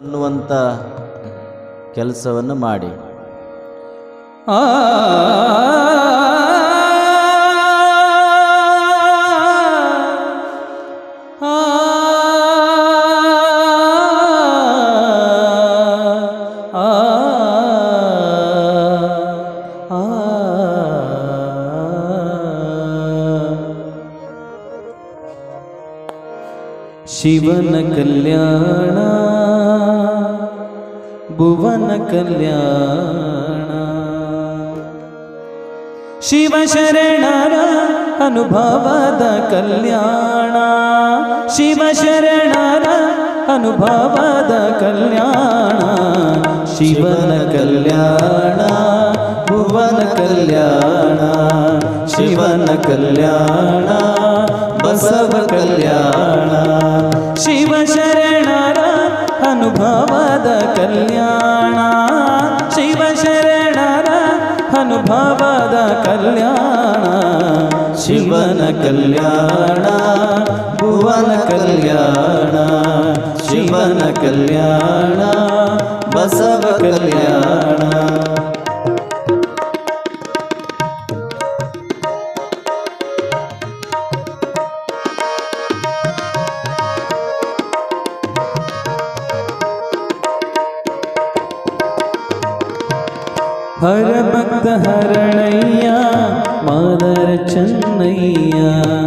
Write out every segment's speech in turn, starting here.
ಅನ್ನುವಂಥ ಕೆಲಸವನ್ನು ಮಾಡಿ ಶಿವನ ಕಲ್ಯಾಣ ಭುವನ ಕಲ್ಯಾಣ ಶಿವ ಶರಣರ ಅನುಭವದ ಕಲ್ಯಾಣ ಶಿವ ಶರಣರ ಅನುಭವದ ಕಲ್ಯಾಣ ಶಿವನ ಕಲ್ಯಾಣ ಭುವನ ಕಲ್ಯಾಣ ಶಿವನ ಕಲ್ಯಾಣ ಬಸವ ಕಲ್ಯಾಣ ಶಿವ ಶರಣರ ಅನುಭವದ ಕಲ್ಯಾಣ ಶಿವ ಶರಣರ ಅನುಭವದ ಕಲ್ಯಾಣ ಶಿವನ ಕಲ್ಯಾಣ ಭುವನ ಕಲ್ಯಾಣ ಶಿವನ ಕಲ್ಯಾಣ ಬಸವ ಕಲ್ಯಾಣ ಹರ ಭಕ್ತ ಹರಣಯ್ಯ ಮಾದರ ಚೆನ್ನಯ್ಯ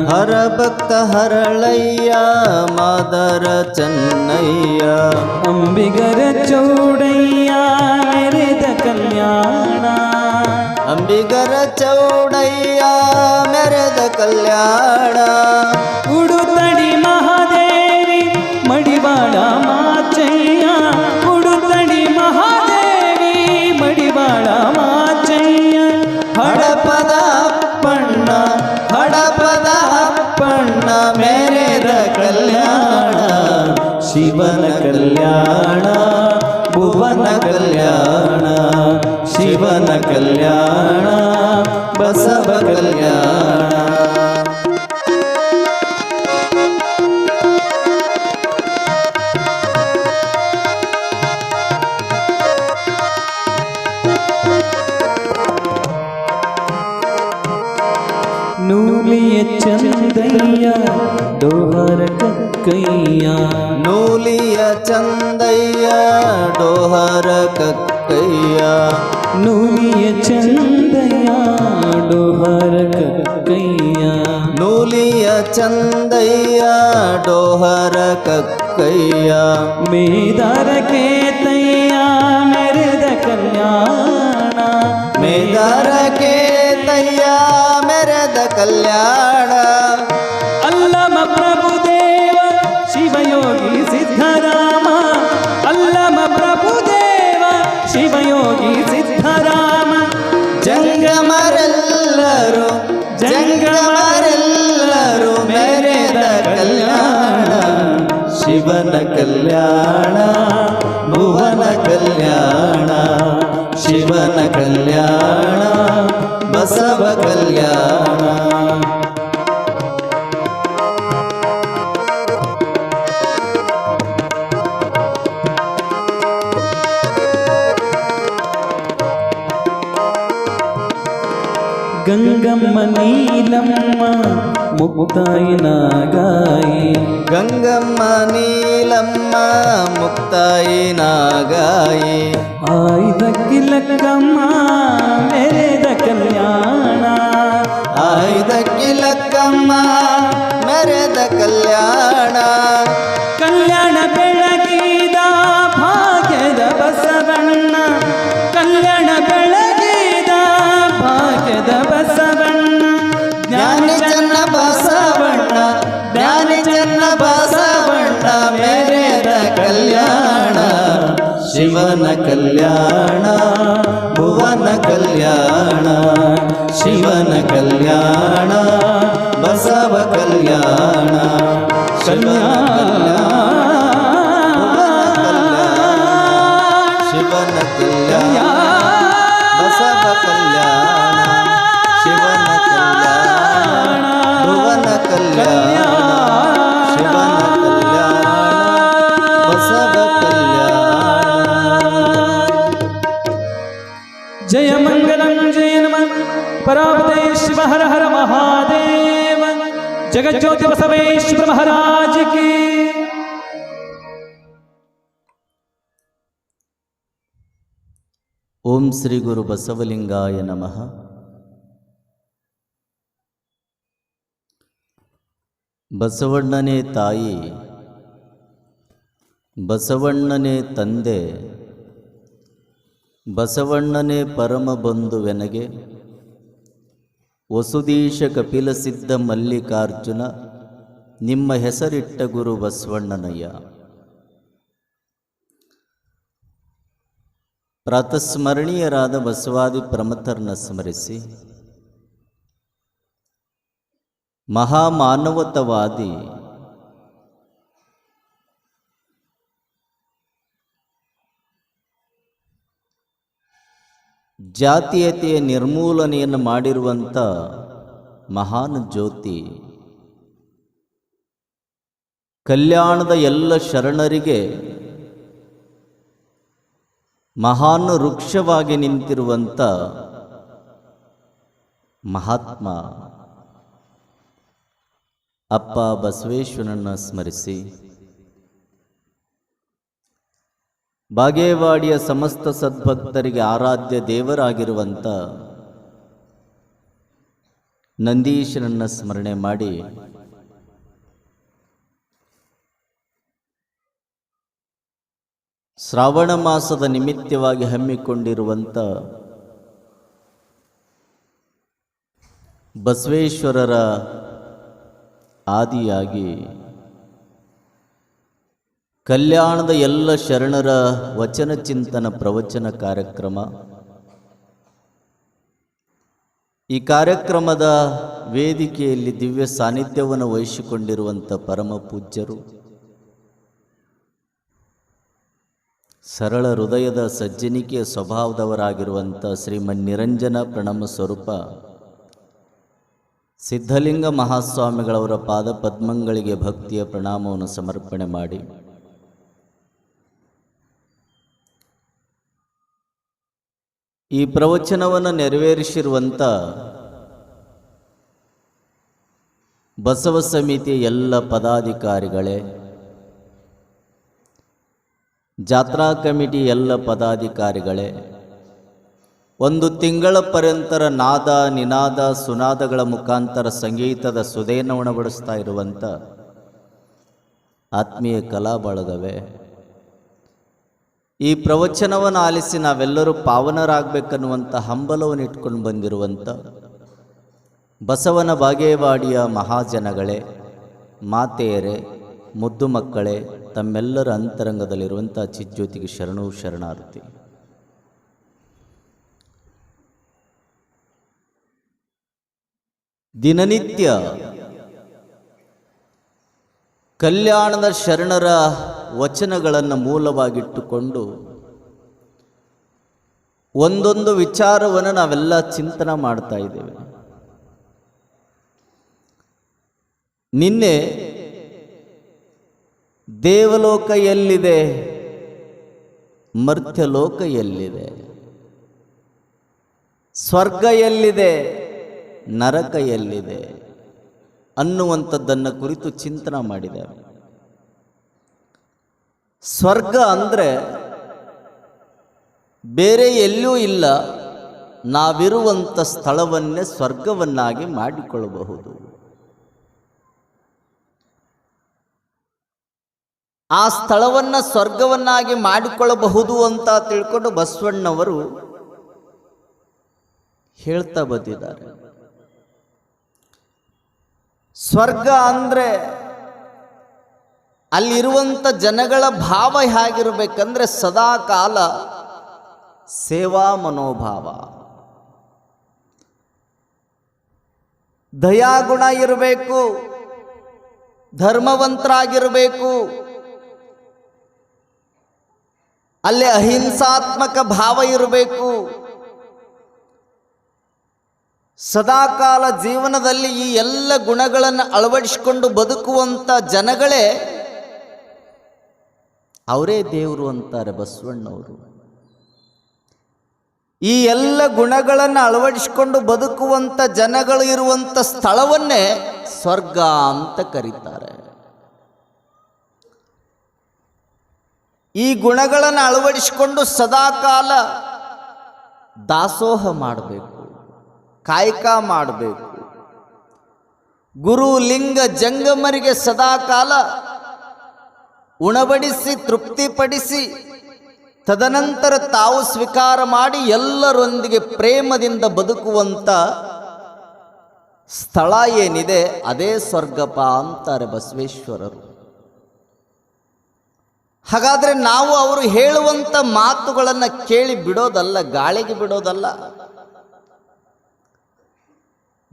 ಹರ ಭಕ್ತ ಹರಳಯ್ಯ ಮಾದರ ಚೆನ್ನಯ್ಯ ಅಂಬಿಗರ ಚೌಡಯ್ಯ ಮೆರೆದ ಕಲ್ಯಾಣ ಅಂಬಿಗರ ಚೌಡಯ್ಯ ಮೆರೆದ ಕಲ್ಯಾಣ ಉಡುತಡಿ ಮಹಾದೇವಿ ಮಡಿವಾಳ ಮಾಚಯ್ಯ ಉಡುತಡಿ ಮಹಾದೇವಿ ಮಡಿವಾಳ ಮಾಚಯ್ಯ ಹಡಪದ ಅಪ್ಪಣ್ಣ ಮೆರೆದ ಕಲ್ಯಾಣ ಶಿವನ ಕಲ್ಯಾಣ ಭುವನ ಕಲ್ಯಾಣ ಶಿವನ ಕಲ್ಯಾಣ ಬಸವ ಕಲ್ಯಾಣ ನೂಲಿಯ ಚಂದಯ್ಯ ಡೋಹರ ಕಕ್ಕಯ್ಯ ನೂಲಿಯ ಚಂದಯ್ಯ ಡೋಹರ ಕಕ್ಕಯ್ಯ ನೂಲಿಯ ಚಂದಯ್ಯ ಡೋಹರ ಕಕ್ಕಯ್ಯ ನೂಲಿಯ ಚಂದಯ್ಯ ಡೋಹರ ಕಕ್ಕಯ್ಯ ಮೇದಾರ ಕೇತಯ್ಯ ಮೆರೆದ ಕಲ್ಯಾಣ ಮೇದಾರ ಕೇತಯ್ಯ ಮೆರೆದ ಕಲ್ಯಾಣ ಅಲ್ಲಮ ಪ್ರಭುದೇವ ಶಿವಯೋಗಿ ಸಿದ್ಧರಾಮ ಅಲ್ಲಮ ಪ್ರಭುದೇವ ಶಿವಯೋಗಿ ಸಿದ್ಧರಾಮ ಜಂಗಮರೆಲ್ಲರೂ ಮೆರೆದ ಕಲ್ಯಾಣ ಶಿವನ ಕಲ್ಯಾಣ ಭುವನ ಕಲ್ಯಾಣ ಶಿವನ ಕಲ್ಯಾಣ ಬಸವ ಕಲ್ಯಾಣ ಗಂಗಮ್ಮ ನೀಲಮ್ಮ ಮುಕ್ತಾಯಿ ನಾಗಾಯಿ ಗಂಗಮ್ಮ ನೀಲಮ್ಮ ಮುಕ್ತಾಯಿ ನಾಗಾಯಿ ಆಯ್ದ ಕಿಲಕಮ್ಮ ಮೆರೆದ ಕಲ್ಯಾಣ ಆಯ್ದ ಕಿಲಕಮ್ಮ ಮೆರೆದ ಕಲ್ಯಾಣ ಕಲ್ಯಾಣ ಬೆಳಗಿದ ಭಾಗ್ಯದ ಬಸವಣ್ಣ ಕಲ್ಯಾಣ ಬೆಳಗಿದ ಭಾಗ್ಯದ ಬಸವಣ್ಣ ಜ್ಞಾನಿ ಚನ್ನ ಬಸವಣ್ಣ ಮೆರೆದ ಕಲ್ಯಾಣ ಶಿವನ ಕಲ್ಯಾಣ ಭುವನ ಕಲ್ಯಾಣ ಶಿವನ ಕಲ್ಯಾಣ ಬಸವ ಕಲ್ಯಾಣ ಶಿವನ ಕಲ್ಯಾಣ ಬಸವ ಕಲ್ಯಾಣ ಶಿವನ ಕಲ್ಯಾಣ ಭುವನ ಕಲ್ಯಾಣ ಶಿವನ ಕಲ್ಯಾಣ ಬಸವ ಕಲ್ಯಾಣ ಪರಾಪತೇ ಶಿವ ಹರ ಹರ ಮಹಾದೇವ ಜಗಜ್ಯೋತಿ ಬಸವೇಶ್ವರ ಮಹಾರಾಜ ಕಿ. ಓಂ ಶ್ರೀ ಗುರು ಬಸವಲಿಂಗಾಯ ನಮಃ. ಬಸವಣ್ಣನೇ ತಾಯಿ, ಬಸವಣ್ಣನೇ ತಂದೆ, ಬಸವಣ್ಣನೇ ಪರಮ ಬಂಧುವೆನಗೆ, ವಸುದೀಶ ಕಪಿಲ ಸಿದ್ಧ ಮಲ್ಲಿಕಾರ್ಜುನ ನಿಮ್ಮ ಹೆಸರಿಟ್ಟ ಗುರು ಬಸವಣ್ಣನಯ್ಯ. ಪ್ರಾತಸ್ಮರಣೀಯರಾದ ಬಸವಾದಿ ಪ್ರಮಥರನ್ನ ಸ್ಮರಿಸಿ, ಮಹಾಮಾನವತವಾದಿ ಜಾತೀಯತೆಯ ನಿರ್ಮೂಲನೆಯನ್ನು ಮಾಡಿರುವಂಥ ಮಹಾನ್ ಜ್ಯೋತಿ, ಕಲ್ಯಾಣದ ಎಲ್ಲ ಶರಣರಿಗೆ ಮಹಾನ್ ವೃಕ್ಷವಾಗಿ ನಿಂತಿರುವಂಥ ಮಹಾತ್ಮ ಅಪ್ಪ ಬಸವೇಶ್ವರನನ್ನು ಸ್ಮರಿಸಿ, ಬಾಗೇವಾಡಿಯ ಸಮಸ್ತ ಸದ್ಭಕ್ತರಿಗೆ ಆರಾಧ್ಯ ದೇವರಾಗಿರುವಂಥ ನಂದೀಶನನ್ನು ಸ್ಮರಣೆ ಮಾಡಿ, ಶ್ರಾವಣ ಮಾಸದ ನಿಮಿತ್ತವಾಗಿ ಹಮ್ಮಿಕೊಂಡಿರುವಂಥ ಬಸವೇಶ್ವರರ ಆದಿಯಾಗಿ ಕಲ್ಯಾಣದ ಎಲ್ಲ ಶರಣರ ವಚನ ಚಿಂತನ ಪ್ರವಚನ ಕಾರ್ಯಕ್ರಮ. ಈ ಕಾರ್ಯಕ್ರಮದ ವೇದಿಕೆಯಲ್ಲಿ ದಿವ್ಯ ಸಾನ್ನಿಧ್ಯವನ್ನು ವಹಿಸಿಕೊಂಡಿರುವಂಥ ಪರಮ ಪೂಜ್ಯರು, ಸರಳ ಹೃದಯದ ಸಜ್ಜನಿಕೆಯ ಸ್ವಭಾವದವರಾಗಿರುವಂಥ ಶ್ರೀಮನ್ ನಿರಂಜನ ಪ್ರಣಮ ಸ್ವರೂಪ ಸಿದ್ಧಲಿಂಗ ಮಹಾಸ್ವಾಮಿಗಳವರ ಪಾದ ಪದ್ಮಗಳಿಗೆ ಭಕ್ತಿಯ ಪ್ರಣಾಮವನ್ನು ಸಮರ್ಪಣೆ ಮಾಡಿ, ಈ ಪ್ರವಚನವನ್ನು ನೆರವೇರಿಸಿರುವಂಥ ಬಸವ ಸಮಿತಿಯ ಎಲ್ಲ ಪದಾಧಿಕಾರಿಗಳೇ, ಜಾತ್ರಾ ಕಮಿಟಿ ಎಲ್ಲ ಪದಾಧಿಕಾರಿಗಳೇ, ಒಂದು ತಿಂಗಳ ಪರ್ಯಂತರ ನಾದ ನಿನಾದ ಸುನಾದಗಳ ಮುಖಾಂತರ ಸಂಗೀತದ ಸುದೇನ ಉಣಬಡಿಸ್ತಾ ಇರುವಂಥ ಆತ್ಮೀಯ ಕಲಾ ಬಳಗವೇ, ಈ ಪ್ರವಚನವನ್ನು ಆಲಿಸಿ ನಾವೆಲ್ಲರೂ ಪಾವನರಾಗಬೇಕನ್ನುವಂಥ ಹಂಬಲವನ್ನು ಇಟ್ಕೊಂಡು ಬಂದಿರುವಂಥ ಬಸವನ ಬಾಗೇವಾಡಿಯ ಮಹಾಜನಗಳೇ, ಮಾತೆಯರೇ, ಮುದ್ದು ಮಕ್ಕಳೇ, ತಮ್ಮೆಲ್ಲರ ಅಂತರಂಗದಲ್ಲಿರುವಂಥ ಚಿಜ್ಯೋತಿಗೆ ಶರಣು ಶರಣಾರ್ಥಿ. ದಿನನಿತ್ಯ ಕಲ್ಯಾಣದ ಶರಣರ ವಚನಗಳನ್ನು ಮೂಲವಾಗಿಟ್ಟುಕೊಂಡು ಒಂದೊಂದು ವಿಚಾರವನ್ನು ನಾವೆಲ್ಲ ಚಿಂತನೆ ಮಾಡ್ತಾ ಇದ್ದೇವೆ. ನಿನ್ನೆ ದೇವಲೋಕ ಎಲ್ಲಿದೆ, ಮರ್ತ್ಯಲೋಕ ಎಲ್ಲಿದೆ, ಸ್ವರ್ಗ ಎಲ್ಲಿದೆ, ನರಕ ಎಲ್ಲಿದೆ ಅನ್ನುವಂಥದ್ದನ್ನು ಕುರಿತು ಚಿಂತನೆ ಮಾಡಿದೆ. ಸ್ವರ್ಗ ಅಂದರೆ ಬೇರೆ ಎಲ್ಲೂ ಇಲ್ಲ, ನಾವಿರುವಂಥ ಸ್ಥಳವನ್ನೇ ಸ್ವರ್ಗವನ್ನಾಗಿ ಮಾಡಿಕೊಳ್ಳಬಹುದು. ಆ ಸ್ಥಳವನ್ನು ಸ್ವರ್ಗವನ್ನಾಗಿ ಮಾಡಿಕೊಳ್ಳಬಹುದು ಅಂತ ತಿಳ್ಕೊಂಡು ಬಸವಣ್ಣವರು ಹೇಳ್ತಾ ಬಂದಿದ್ದಾರೆ. ಸ್ವರ್ಗ ಅಂದರೆ ಅಲ್ಲಿರುವಂಥ ಜನಗಳ ಭಾವ ಹೇಗಿರಬೇಕಂದ್ರೆ ಸದಾ ಕಾಲ ಸೇವಾ ಮನೋಭಾವ, ದಯಾಗುಣ ಇರಬೇಕು, ಧರ್ಮವಂತರಾಗಿರಬೇಕು, ಅಲ್ಲಿ ಅಹಿಂಸಾತ್ಮಕ ಭಾವ ಇರಬೇಕು. ಸದಾಕಾಲ ಜೀವನದಲ್ಲಿ ಈ ಎಲ್ಲ ಗುಣಗಳನ್ನು ಅಳವಡಿಸಿಕೊಂಡು ಬದುಕುವಂಥ ಜನಗಳೇ ಅವರೇ ದೇವರು ಅಂತಾರೆ ಬಸವಣ್ಣವರು. ಈ ಎಲ್ಲ ಗುಣಗಳನ್ನು ಅಳವಡಿಸಿಕೊಂಡು ಬದುಕುವಂಥ ಜನಗಳು ಇರುವಂಥ ಸ್ಥಳವನ್ನೇ ಸ್ವರ್ಗ ಅಂತ ಕರೀತಾರೆ. ಈ ಗುಣಗಳನ್ನು ಅಳವಡಿಸಿಕೊಂಡು ಸದಾಕಾಲ ದಾಸೋಹ ಮಾಡಬೇಕು, ಕಾಯಕ ಮಾಡಬೇಕು. ಗುರು ಲಿಂಗ ಜಂಗಮರಿಗೆ ಸದಾಕಾಲ ಉಣಬಡಿಸಿ ತೃಪ್ತಿಪಡಿಸಿ ತದನಂತರ ತಾವು ಸ್ವೀಕಾರ ಮಾಡಿ ಎಲ್ಲರೊಂದಿಗೆ ಪ್ರೇಮದಿಂದ ಬದುಕುವಂಥ ಸ್ಥಳ ಏನಿದೆ ಅದೇ ಸ್ವರ್ಗಪ ಅಂತಾರೆ ಬಸವೇಶ್ವರರು. ಹಾಗಾದರೆ ನಾವು ಅವರು ಹೇಳುವಂಥ ಮಾತುಗಳನ್ನು ಕೇಳಿ ಬಿಡೋದಲ್ಲ, ಗಾಳಿಗೆ ಬಿಡೋದಲ್ಲ.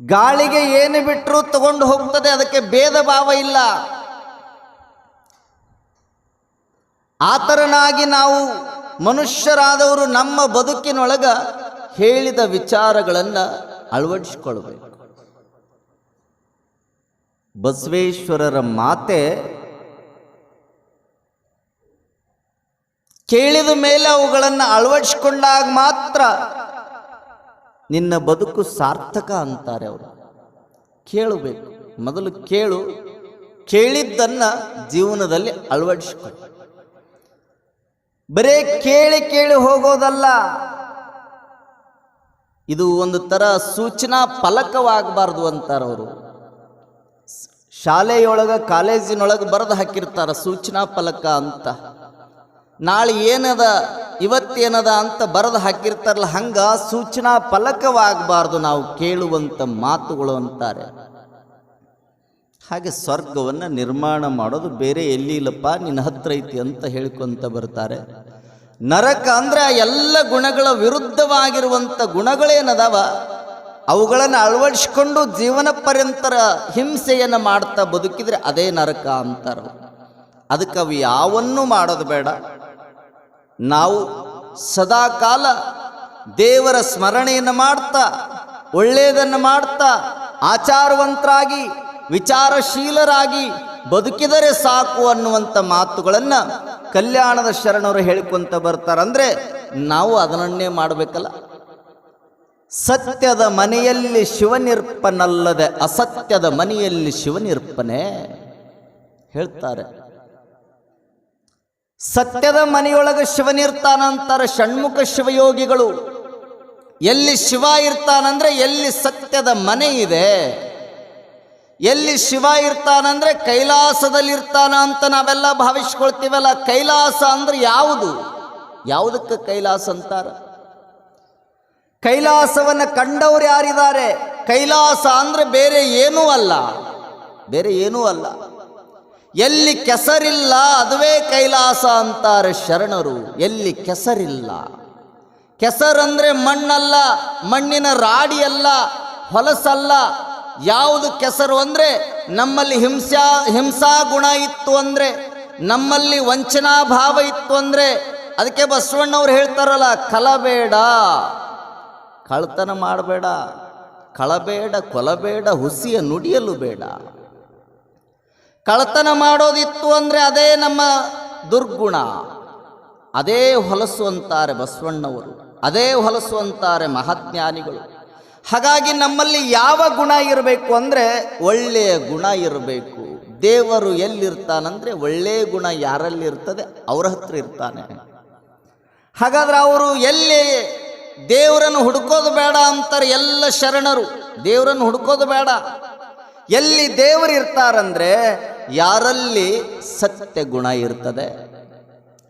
ಗಾಳಿಗೆ ಏನು ಬಿಟ್ಟರೂ ತಗೊಂಡು ಹೋಗ್ತದೆ, ಅದಕ್ಕೆ ಭೇದ ಭಾವ ಇಲ್ಲ. ಆ ಥರನಾಗಿ ನಾವು ಮನುಷ್ಯರಾದವರು ನಮ್ಮ ಬದುಕಿನೊಳಗ ಹೇಳಿದ ವಿಚಾರಗಳನ್ನು ಅಳವಡಿಸಿಕೊಳ್ಬೇಕು. ಬಸವೇಶ್ವರರ ಮಾತೆ ಕೇಳಿದ ಮೇಲೆ ಅವುಗಳನ್ನು ಅಳವಡಿಸಿಕೊಂಡಾಗ ಮಾತ್ರ ನಿನ್ನ ಬದುಕು ಸಾರ್ಥಕ ಅಂತಾರೆ ಅವರು. ಕೇಳಬೇಕು, ಮೊದಲು ಕೇಳು, ಕೇಳಿದ್ದನ್ನು ಜೀವನದಲ್ಲಿ ಅಳವಡಿಸಿಕೊಳ್ಳಿ. ಬರೇ ಕೇಳಿ ಕೇಳಿ ಹೋಗೋದಲ್ಲ, ಇದು ಒಂದು ಥರ ಸೂಚನಾ ಫಲಕವಾಗಬಾರ್ದು ಅಂತಾರವರು. ಶಾಲೆಯೊಳಗೆ ಕಾಲೇಜಿನೊಳಗೆ ಬರೆದು ಹಾಕಿರ್ತಾರೆ ಸೂಚನಾ ಫಲಕ ಅಂತ. ನಾಳೆ ಏನದ ಇವತ್ತೇನದ ಅಂತ ಬರೆದು ಹಾಕಿರ್ತಾರಲ್ಲ, ಹಂಗ ಸೂಚನಾ ಫಲಕವಾಗಬಾರ್ದು ನಾವು ಕೇಳುವಂಥ ಮಾತುಗಳು ಅಂತಾರೆ. ಹಾಗೆ ಸ್ವರ್ಗವನ್ನು ನಿರ್ಮಾಣ ಮಾಡೋದು ಬೇರೆ ಎಲ್ಲಿ ಇಲ್ಲಪ್ಪ, ನಿನ್ನ ಹತ್ರ ಐತಿ ಅಂತ ಹೇಳ್ಕೊಂತ ಬರ್ತಾರೆ. ನರಕ ಅಂದರೆ ಎಲ್ಲ ಗುಣಗಳ ವಿರುದ್ಧವಾಗಿರುವಂಥ ಗುಣಗಳೇನದಾವ ಅವುಗಳನ್ನು ಅಳವಡಿಸಿಕೊಂಡು ಜೀವನ ಪರ್ಯಂತರ ಹಿಂಸೆಯನ್ನು ಮಾಡ್ತಾ ಬದುಕಿದ್ರೆ ಅದೇ ನರಕ ಅಂತಾರೆ. ಅದಕ್ಕೆ ಅವು ಯಾವನ್ನೂ ಮಾಡೋದು ಬೇಡ. ನಾವು ಸದಾಕಾಲ ದೇವರ ಸ್ಮರಣೆಯನ್ನು ಮಾಡ್ತಾ, ಒಳ್ಳೆಯದನ್ನು ಮಾಡ್ತಾ, ಆಚಾರವಂತರಾಗಿ ವಿಚಾರಶೀಲರಾಗಿ ಬದುಕಿದರೆ ಸಾಕು ಅನ್ನುವಂಥ ಮಾತುಗಳನ್ನು ಕಲ್ಯಾಣದ ಶರಣರು ಹೇಳಿಕೊಂತ ಬರ್ತಾರೆ. ಅಂದರೆ ನಾವು ಅದನ್ನೇ ಮಾಡಬೇಕಲ್ಲ. ಸತ್ಯದ ಮನೆಯಲ್ಲಿ ಶಿವನಿರ್ಪನಲ್ಲದೆ ಅಸತ್ಯದ ಮನೆಯಲ್ಲಿ ಶಿವನಿರ್ಪನೆ ಹೇಳ್ತಾರೆ. ಸತ್ಯದ ಮನೆಯೊಳಗೆ ಶಿವನಿರ್ತಾನಂತಾರೆ ಷಣ್ಮುಖ ಶಿವಯೋಗಿಗಳು. ಎಲ್ಲಿ ಶಿವ ಇರ್ತಾನಂದ್ರೆ ಎಲ್ಲಿ ಸತ್ಯದ ಮನೆ ಇದೆ. ಎಲ್ಲಿ ಶಿವ ಇರ್ತಾನಂದ್ರೆ ಕೈಲಾಸದಲ್ಲಿ ಇರ್ತಾನ ಅಂತ ನಾವೆಲ್ಲ ಭಾವಿಸ್ಕೊಳ್ತೀವಲ್ಲ. ಕೈಲಾಸ ಅಂದ್ರೆ ಯಾವುದು? ಯಾವುದಕ್ಕೆ ಕೈಲಾಸ ಅಂತಾರೆ? ಕೈಲಾಸವನ್ನು ಕಂಡವರು ಯಾರಿದ್ದಾರೆ? ಕೈಲಾಸ ಅಂದ್ರೆ ಬೇರೆ ಏನೂ ಅಲ್ಲ, ಬೇರೆ ಏನೂ ಅಲ್ಲ. ಎಲ್ಲಿ ಕೆಸರಿಲ್ಲ ಅದುವೇ ಕೈಲಾಸ ಅಂತಾರೆ ಶರಣರು. ಎಲ್ಲಿ ಕೆಸರಿಲ್ಲ, ಕೆಸರಂದ್ರೆ ಮಣ್ಣಲ್ಲ, ಮಣ್ಣಿನ ರಾಡಿ ಅಲ್ಲ, ಹೊಲಸಲ್ಲ. ಯಾವುದು ಕೆಸರು ಅಂದರೆ ನಮ್ಮಲ್ಲಿ ಹಿಂಸಾ ಗುಣ ಇತ್ತು ಅಂದರೆ, ನಮ್ಮಲ್ಲಿ ವಂಚನಾ ಭಾವ ಇತ್ತು ಅಂದರೆ, ಅದಕ್ಕೆ ಬಸವಣ್ಣವ್ರು ಹೇಳ್ತಾರಲ್ಲ, ಕಲಬೇಡ, ಕಳ್ತನ ಮಾಡಬೇಡ, ಕಳಬೇಡ, ಕೊಲಬೇಡ, ಹುಸಿಯ ನುಡಿಯಲು ಬೇಡ. ಕಳ್ತನ ಮಾಡೋದಿತ್ತು ಅಂದರೆ ಅದೇ ನಮ್ಮ ದುರ್ಗುಣ. ಅದೇ ಹೊಲಸು ಅಂತಾರೆ ಬಸವಣ್ಣವರು, ಅದೇ ಹೊಲಸು ಅಂತಾರೆ ಮಹಾಜ್ಞಾನಿಗಳು. ಹಾಗಾಗಿ ನಮ್ಮಲ್ಲಿ ಯಾವ ಗುಣ ಇರಬೇಕು ಅಂದರೆ ಒಳ್ಳೆಯ ಗುಣ ಇರಬೇಕು. ದೇವರು ಎಲ್ಲಿರ್ತಾನಂದರೆ ಒಳ್ಳೆಯ ಗುಣ ಯಾರಲ್ಲಿ ಇರ್ತದೆ ಅವರ ಹತ್ರ ಇರ್ತಾನೆ. ಹಾಗಾದ್ರೆ ಅವರು ಎಲ್ಲಿ ದೇವರನ್ನು ಹುಡುಕೋದು ಬೇಡ ಅಂತಾರೆ ಎಲ್ಲ ಶರಣರು. ದೇವರನ್ನು ಹುಡುಕೋದು ಬೇಡ. ಎಲ್ಲಿ ದೇವರು ಇರ್ತಾರಂದ್ರೆ ಯಾರಲ್ಲಿ ಸತ್ಯ ಗುಣ ಇರ್ತದೆ,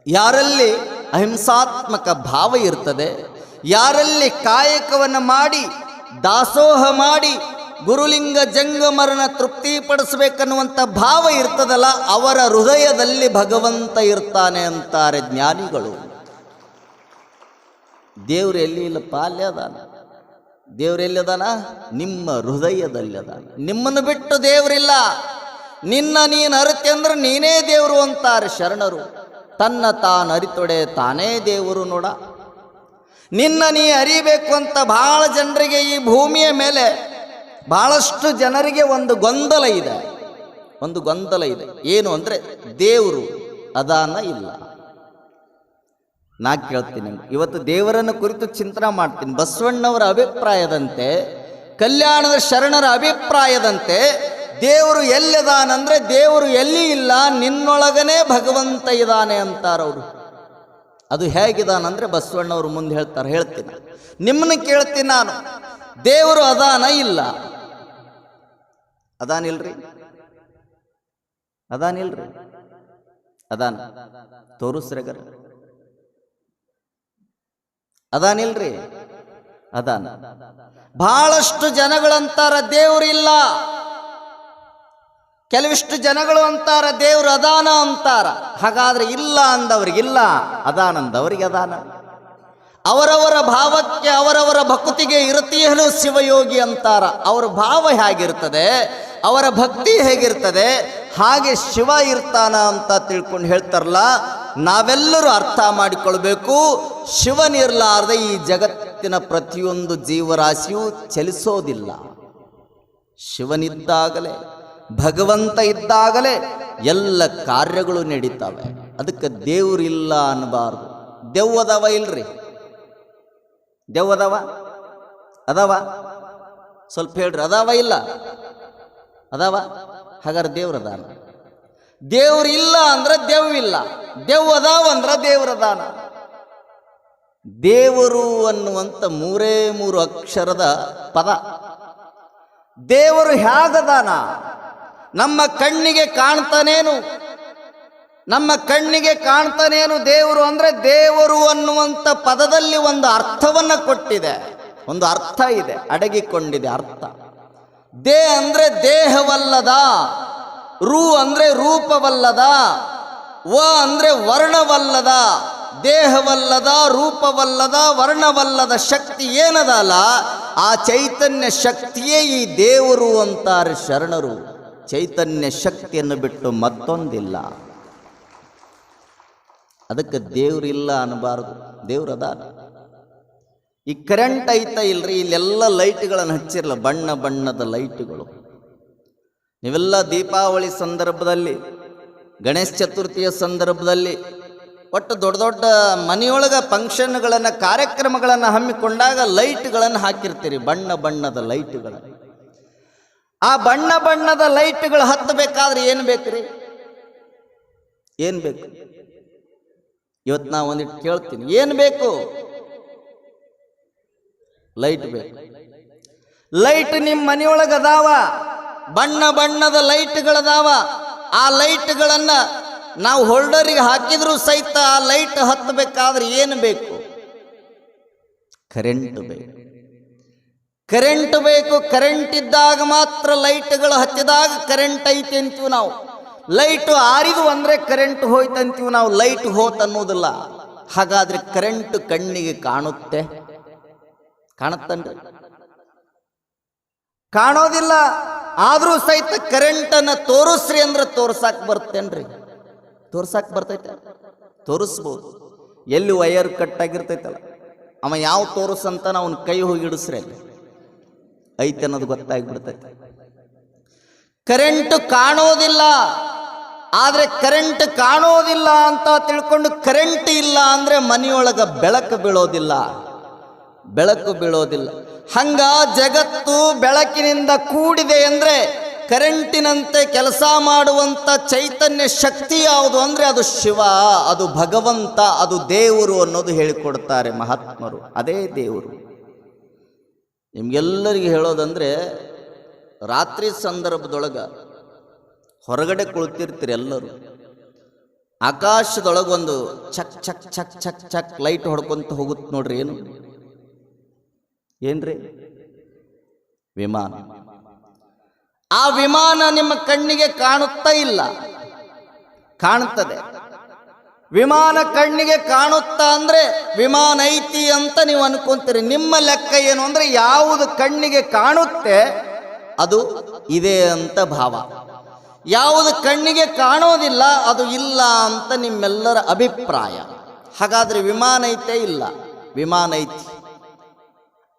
ಯಾರಲ್ಲಿ ಅಹಿಂಸಾತ್ಮಕ ಭಾವ ಇರ್ತದೆ, ಯಾರಲ್ಲಿ ಕಾಯಕವನ್ನು ಮಾಡಿ ದಾಸೋಹ ಮಾಡಿ ಗುರುಲಿಂಗ ಜಂಗಮರನ ತೃಪ್ತಿಪಡಿಸಬೇಕನ್ನುವಂಥ ಭಾವ ಇರ್ತದಲ್ಲ, ಅವರ ಹೃದಯದಲ್ಲಿ ಭಗವಂತ ಇರ್ತಾನೆ ಅಂತಾರೆ ಜ್ಞಾನಿಗಳು. ದೇವ್ರು ಎಲ್ಲಿ ಇಲ್ಲಪ್ಪ, ಅಲ್ಲೇ ಅದಾನ. ದೇವ್ರು ಎಲ್ಲಿದಾನ? ನಿಮ್ಮ ಹೃದಯದಲ್ಲಿ ಅದಾನ. ನಿಮ್ಮನ್ನು ಬಿಟ್ಟು ದೇವರಿಲ್ಲ. ನಿನ್ನ ನೀನು ಅರಿತೆ ಅಂದ್ರೆ ನೀನೇ ದೇವರು ಅಂತಾರೆ ಶರಣರು. ತನ್ನ ತಾನು ಅರಿತೊಡೆ ತಾನೇ ದೇವರು ನೋಡ. ನಿನ್ನ ನೀ ಅರಿಬೇಕು ಅಂತ ಬಹಳ ಜನರಿಗೆ ಈ ಭೂಮಿಯ ಮೇಲೆ ಬಹಳಷ್ಟು ಜನರಿಗೆ ಒಂದು ಗೊಂದಲ ಇದೆ. ಒಂದು ಗೊಂದಲ ಇದೆ. ಏನು ಅಂದರೆ ದೇವರು ಅದಾನ ಇಲ್ಲ. ನಾ ಕೇಳ್ತೀನಿ, ಇವತ್ತು ದೇವರನ್ನು ಕುರಿತು ಚಿಂತನೆ ಮಾಡ್ತೀನಿ. ಬಸವಣ್ಣವರ ಅಭಿಪ್ರಾಯದಂತೆ, ಕಲ್ಯಾಣದ ಶರಣರ ಅಭಿಪ್ರಾಯದಂತೆ ದೇವರು ಎಲ್ಲಿದಾನಂದ್ರೆ ದೇವರು ಎಲ್ಲಿ ಇಲ್ಲ, ನಿನ್ನೊಳಗನೇ ಭಗವಂತ ಇದ್ದಾನೆ ಅಂತಾರವರು. ಅದು ಹೇಗಿದಾನಂದ್ರೆ ಬಸವಣ್ಣವರು ಮುಂದೆ ಹೇಳ್ತೀನಿ. ನಿಮ್ಮನ್ನ ಕೇಳ್ತೀನಿ ನಾನು, ದೇವರು ಅದಾನ ಇಲ್ಲ? ಅದಾನಿಲ್ರಿ, ಅದಾನಿಲ್ರಿ, ಅದಾನ ತೋರಿಸ್ರೆಗರ, ಅದಾನಿಲ್ರಿ, ಅದಾನ. ಬಹಳಷ್ಟು ಜನಗಳಂತಾರ ದೇವರು ಇಲ್ಲ, ಕೆಲವಿಷ್ಟು ಜನಗಳು ಅಂತಾರ ದೇವರು ಅದಾನ ಅಂತಾರ. ಹಾಗಾದ್ರೆ ಇಲ್ಲ ಅಂದವ್ರಿಗಿಲ್ಲ, ಅದಾನ ಅಂದವ್ರಿಗೆ ಅದಾನ. ಅವರವರ ಭಾವಕ್ಕೆ ಅವರವರ ಭಕ್ತಿಗೆ ಇರುತ್ತೀಯನು ಶಿವಯೋಗಿ ಅಂತಾರ. ಅವರ ಭಾವ ಹೇಗಿರ್ತದೆ, ಅವರ ಭಕ್ತಿ ಹೇಗಿರ್ತದೆ, ಹಾಗೆ ಶಿವ ಇರ್ತಾನ ಅಂತ ತಿಳ್ಕೊಂಡು ಹೇಳ್ತಾರಲ್ಲ. ನಾವೆಲ್ಲರೂ ಅರ್ಥ ಮಾಡಿಕೊಳ್ಬೇಕು, ಶಿವನಿರ್ಲಾರ್ದೆ ಈ ಜಗತ್ತಿನ ಪ್ರತಿಯೊಂದು ಜೀವರಾಶಿಯೂ ಚಲಿಸೋದಿಲ್ಲ. ಶಿವನಿದ್ದಾಗಲೇ, ಭಗವಂತ ಇದ್ದಾಗಲೇ ಎಲ್ಲ ಕಾರ್ಯಗಳು ನಡೀತವೆ. ಅದಕ್ಕೆ ದೇವರಿಲ್ಲ ಅನ್ನಬಾರ್ದು. ದೆವ್ವದವ ಇಲ್ರಿ, ದೆವ್ವದವ ಅದಾವ? ಸ್ವಲ್ಪ ಹೇಳ್ರಿ, ಅದಾವ ಇಲ್ಲ? ಅದಾವ? ಹಾಗಾದ್ರೆ ದೇವ್ರದಾನ. ದೇವ್ರು ಇಲ್ಲ ಅಂದ್ರೆ ದೆವ್ವಿಲ್ಲ, ದೆವ್ವ ಅದಾವ ಅಂದ್ರೆ ದೇವ್ರದಾನ. ದೇವರು ಅನ್ನುವಂಥ 3 ಅಕ್ಷರದ ಪದ. ದೇವರು ಹೇಗದಾನ? ನಮ್ಮ ಕಣ್ಣಿಗೆ ಕಾಣ್ತಾನೇನು? ನಮ್ಮ ಕಣ್ಣಿಗೆ ಕಾಣ್ತಾನೇನು ದೇವರು ಅಂದ್ರೆ? ದೇವರು ಅನ್ನುವಂಥ ಪದದಲ್ಲಿ ಒಂದು ಅರ್ಥವನ್ನು ಕೊಟ್ಟಿದೆ, ಒಂದು ಅರ್ಥ ಇದೆ, ಅಡಗಿಕೊಂಡಿದೆ ಅರ್ಥ. ದೇ ಅಂದ್ರೆ ದೇಹವಲ್ಲದ, ರು ಅಂದ್ರೆ ರೂಪವಲ್ಲದ, ವ ಅಂದ್ರೆ ವರ್ಣವಲ್ಲದ. ದೇಹವಲ್ಲದ, ರೂಪವಲ್ಲದ, ವರ್ಣವಲ್ಲದ ಶಕ್ತಿ ಏನದಲ್ಲ, ಆ ಚೈತನ್ಯ ಶಕ್ತಿಯೇ ಈ ದೇವರು ಅಂತಾರೆ ಶರಣರು. ಚೈತನ್ಯ ಶಕ್ತಿಯನ್ನು ಬಿಟ್ಟು ಮತ್ತೊಂದಿಲ್ಲ. ಅದಕ್ಕೆ ದೇವ್ರಿಲ್ಲ ಅನ್ನಬಾರದು, ದೇವ್ರದಾನ. ಈ ಕರೆಂಟ್ ಐತ ಇಲ್ರಿ, ಇಲ್ಲೆಲ್ಲ ಲೈಟ್ಗಳನ್ನು ಹಚ್ಚಿರಲ್ಲ, ಬಣ್ಣ ಬಣ್ಣದ ಲೈಟ್ಗಳು. ನೀವೆಲ್ಲ ದೀಪಾವಳಿ ಸಂದರ್ಭದಲ್ಲಿ, ಗಣೇಶ ಚತುರ್ಥಿಯ ಸಂದರ್ಭದಲ್ಲಿ, ಒಟ್ಟು ದೊಡ್ಡ ದೊಡ್ಡ ಮನೆಯೊಳಗೆ ಫಂಕ್ಷನ್ಗಳನ್ನು, ಕಾರ್ಯಕ್ರಮಗಳನ್ನು ಹಮ್ಮಿಕೊಂಡಾಗ ಲೈಟ್ಗಳನ್ನು ಹಾಕಿರ್ತೀರಿ, ಬಣ್ಣ ಬಣ್ಣದ ಲೈಟ್ಗಳನ್ನು. ಆ ಬಣ್ಣ ಬಣ್ಣದ ಲೈಟ್ಗಳು ಹತ್ತಬೇಕಾದ್ರೆ ಏನು ಬೇಕ್ರಿ? ಏನು ಬೇಕು? ಇವತ್ತು ನಾವು ಒಂದಿಟ್ಟು ಕೇಳ್ತೀನಿ, ಏನು ಬೇಕು? ಲೈಟ್ ಬೇಕು. ಲೈಟ್ ನಿಮ್ಮ ಮನೆಯೊಳಗೆ ಅದಾವ, ಬಣ್ಣ ಬಣ್ಣದ ಲೈಟ್ಗಳದಾವ. ಆ ಲೈಟ್ಗಳನ್ನ ನಾವು ಹೋಲ್ಡರಿಗೆ ಹಾಕಿದ್ರು ಸಹಿತ ಆ ಲೈಟ್ ಹತ್ತಬೇಕಾದ್ರೆ ಏನು ಬೇಕು? ಕರೆಂಟ್ ಬೇಕು. ಕರೆಂಟ್ ಬೇಕು. ಕರೆಂಟ್ ಇದ್ದಾಗ ಮಾತ್ರ ಲೈಟ್ಗಳು ಹತ್ತಿದಾಗ ಕರೆಂಟ್ ಐತೆ ಅಂತೀವಿ ನಾವು. ಲೈಟ್ ಆರಿದು ಅಂದ್ರೆ ಕರೆಂಟ್ ಹೋಯ್ತು ಅಂತೀವಿ ನಾವು, ಲೈಟ್ ಹೋತ್ ಅನ್ನೋದಿಲ್ಲ. ಹಾಗಾದ್ರೆ ಕರೆಂಟ್ ಕಣ್ಣಿಗೆ ಕಾಣುತ್ತೆ? ಕಾಣುತ್ತನ್ರಿ? ಕಾಣೋದಿಲ್ಲ. ಆದ್ರೂ ಸಹಿತ ಕರೆಂಟನ್ನು ತೋರಿಸ್ರಿ ಅಂದ್ರೆ ತೋರ್ಸಾಕ್ ಬರ್ತೇನ್ರಿ? ತೋರ್ಸಾಕ್ ಬರ್ತೈತೆ? ತೋರಿಸ್ಬೋದು. ಎಲ್ಲಿ ವಯರ್ ಕಟ್ ಆಗಿರ್ತೈತಲ್ಲ, ಅವ ಯಾವ ತೋರಿಸಂತ ಅವನ ಕೈ ಹೋಗಿ ಇಡಿಸ್ರಿ, ಅಲ್ಲಿ ಐತೆ ಅನ್ನೋದು ಗೊತ್ತಾಗ್ಬಿಡ್ತೈತೆ. ಕರೆಂಟ್ ಕಾಣೋದಿಲ್ಲ. ಆದ್ರೆ ಕರೆಂಟ್ ಕಾಣೋದಿಲ್ಲ ಅಂತ ತಿಳ್ಕೊಂಡು ಕರೆಂಟ್ ಇಲ್ಲ ಅಂದ್ರೆ ಮನೆಯೊಳಗ ಬೆಳಕು ಬೀಳೋದಿಲ್ಲ, ಬೆಳಕು ಬೀಳೋದಿಲ್ಲ. ಹಂಗ ಜಗತ್ತು ಬೆಳಕಿನಿಂದ ಕೂಡಿದೆ ಅಂದ್ರೆ ಕರೆಂಟಿನಂತೆ ಕೆಲಸ ಮಾಡುವಂತ ಚೈತನ್ಯ ಶಕ್ತಿ ಯಾವುದು ಅಂದ್ರೆ ಅದು ಶಿವ, ಅದು ಭಗವಂತ, ಅದು ದೇವರು ಅನ್ನೋದು ಹೇಳಿಕೊಡ್ತಾರೆ ಮಹಾತ್ಮರು. ಅದೇ ದೇವರು. ನಿಮ್ಗೆಲ್ಲರಿಗೂ ಹೇಳೋದಂದ್ರೆ, ರಾತ್ರಿ ಸಂದರ್ಭದೊಳಗ ಹೊರಗಡೆ ಕುಳಿತಿರ್ತೀರಿ ಎಲ್ಲರೂ, ಆಕಾಶದೊಳಗೊಂದು ಚಕ್ ಚಕ್ ಚಕ್ ಚಕ್ ಚಕ್ ಲೈಟ್ ಹೊಡ್ಕೊಂತ ಹೋಗುತ್ತೆ ನೋಡ್ರಿ. ಏನು ಏನ್ರಿ? ವಿಮಾನ. ಆ ವಿಮಾನ ನಿಮ್ಮ ಕಣ್ಣಿಗೆ ಕಾಣುತ್ತಾ ಇಲ್ಲ? ಕಾಣುತ್ತದೆ. ವಿಮಾನ ಕಣ್ಣಿಗೆ ಕಾಣುತ್ತಾ ಅಂದ್ರೆ ವಿಮಾನ ಐತಿ ಅಂತ ನೀವು ಅನ್ಕೊಂತೀರಿ. ನಿಮ್ಮ ಲೆಕ್ಕ ಏನು ಅಂದ್ರೆ ಯಾವುದು ಕಣ್ಣಿಗೆ ಕಾಣುತ್ತೆ ಅದು ಇದೆ ಅಂತ ಭಾವ. ಯಾವುದು ಕಣ್ಣಿಗೆ ಕಾಣೋದಿಲ್ಲ ಅದು ಇಲ್ಲ ಅಂತ ನಿಮ್ಮೆಲ್ಲರ ಅಭಿಪ್ರಾಯ. ಹಾಗಾದ್ರೆ ವಿಮಾನ ಐತೆ? ಇಲ್ಲ, ವಿಮಾನ ಐತಿ.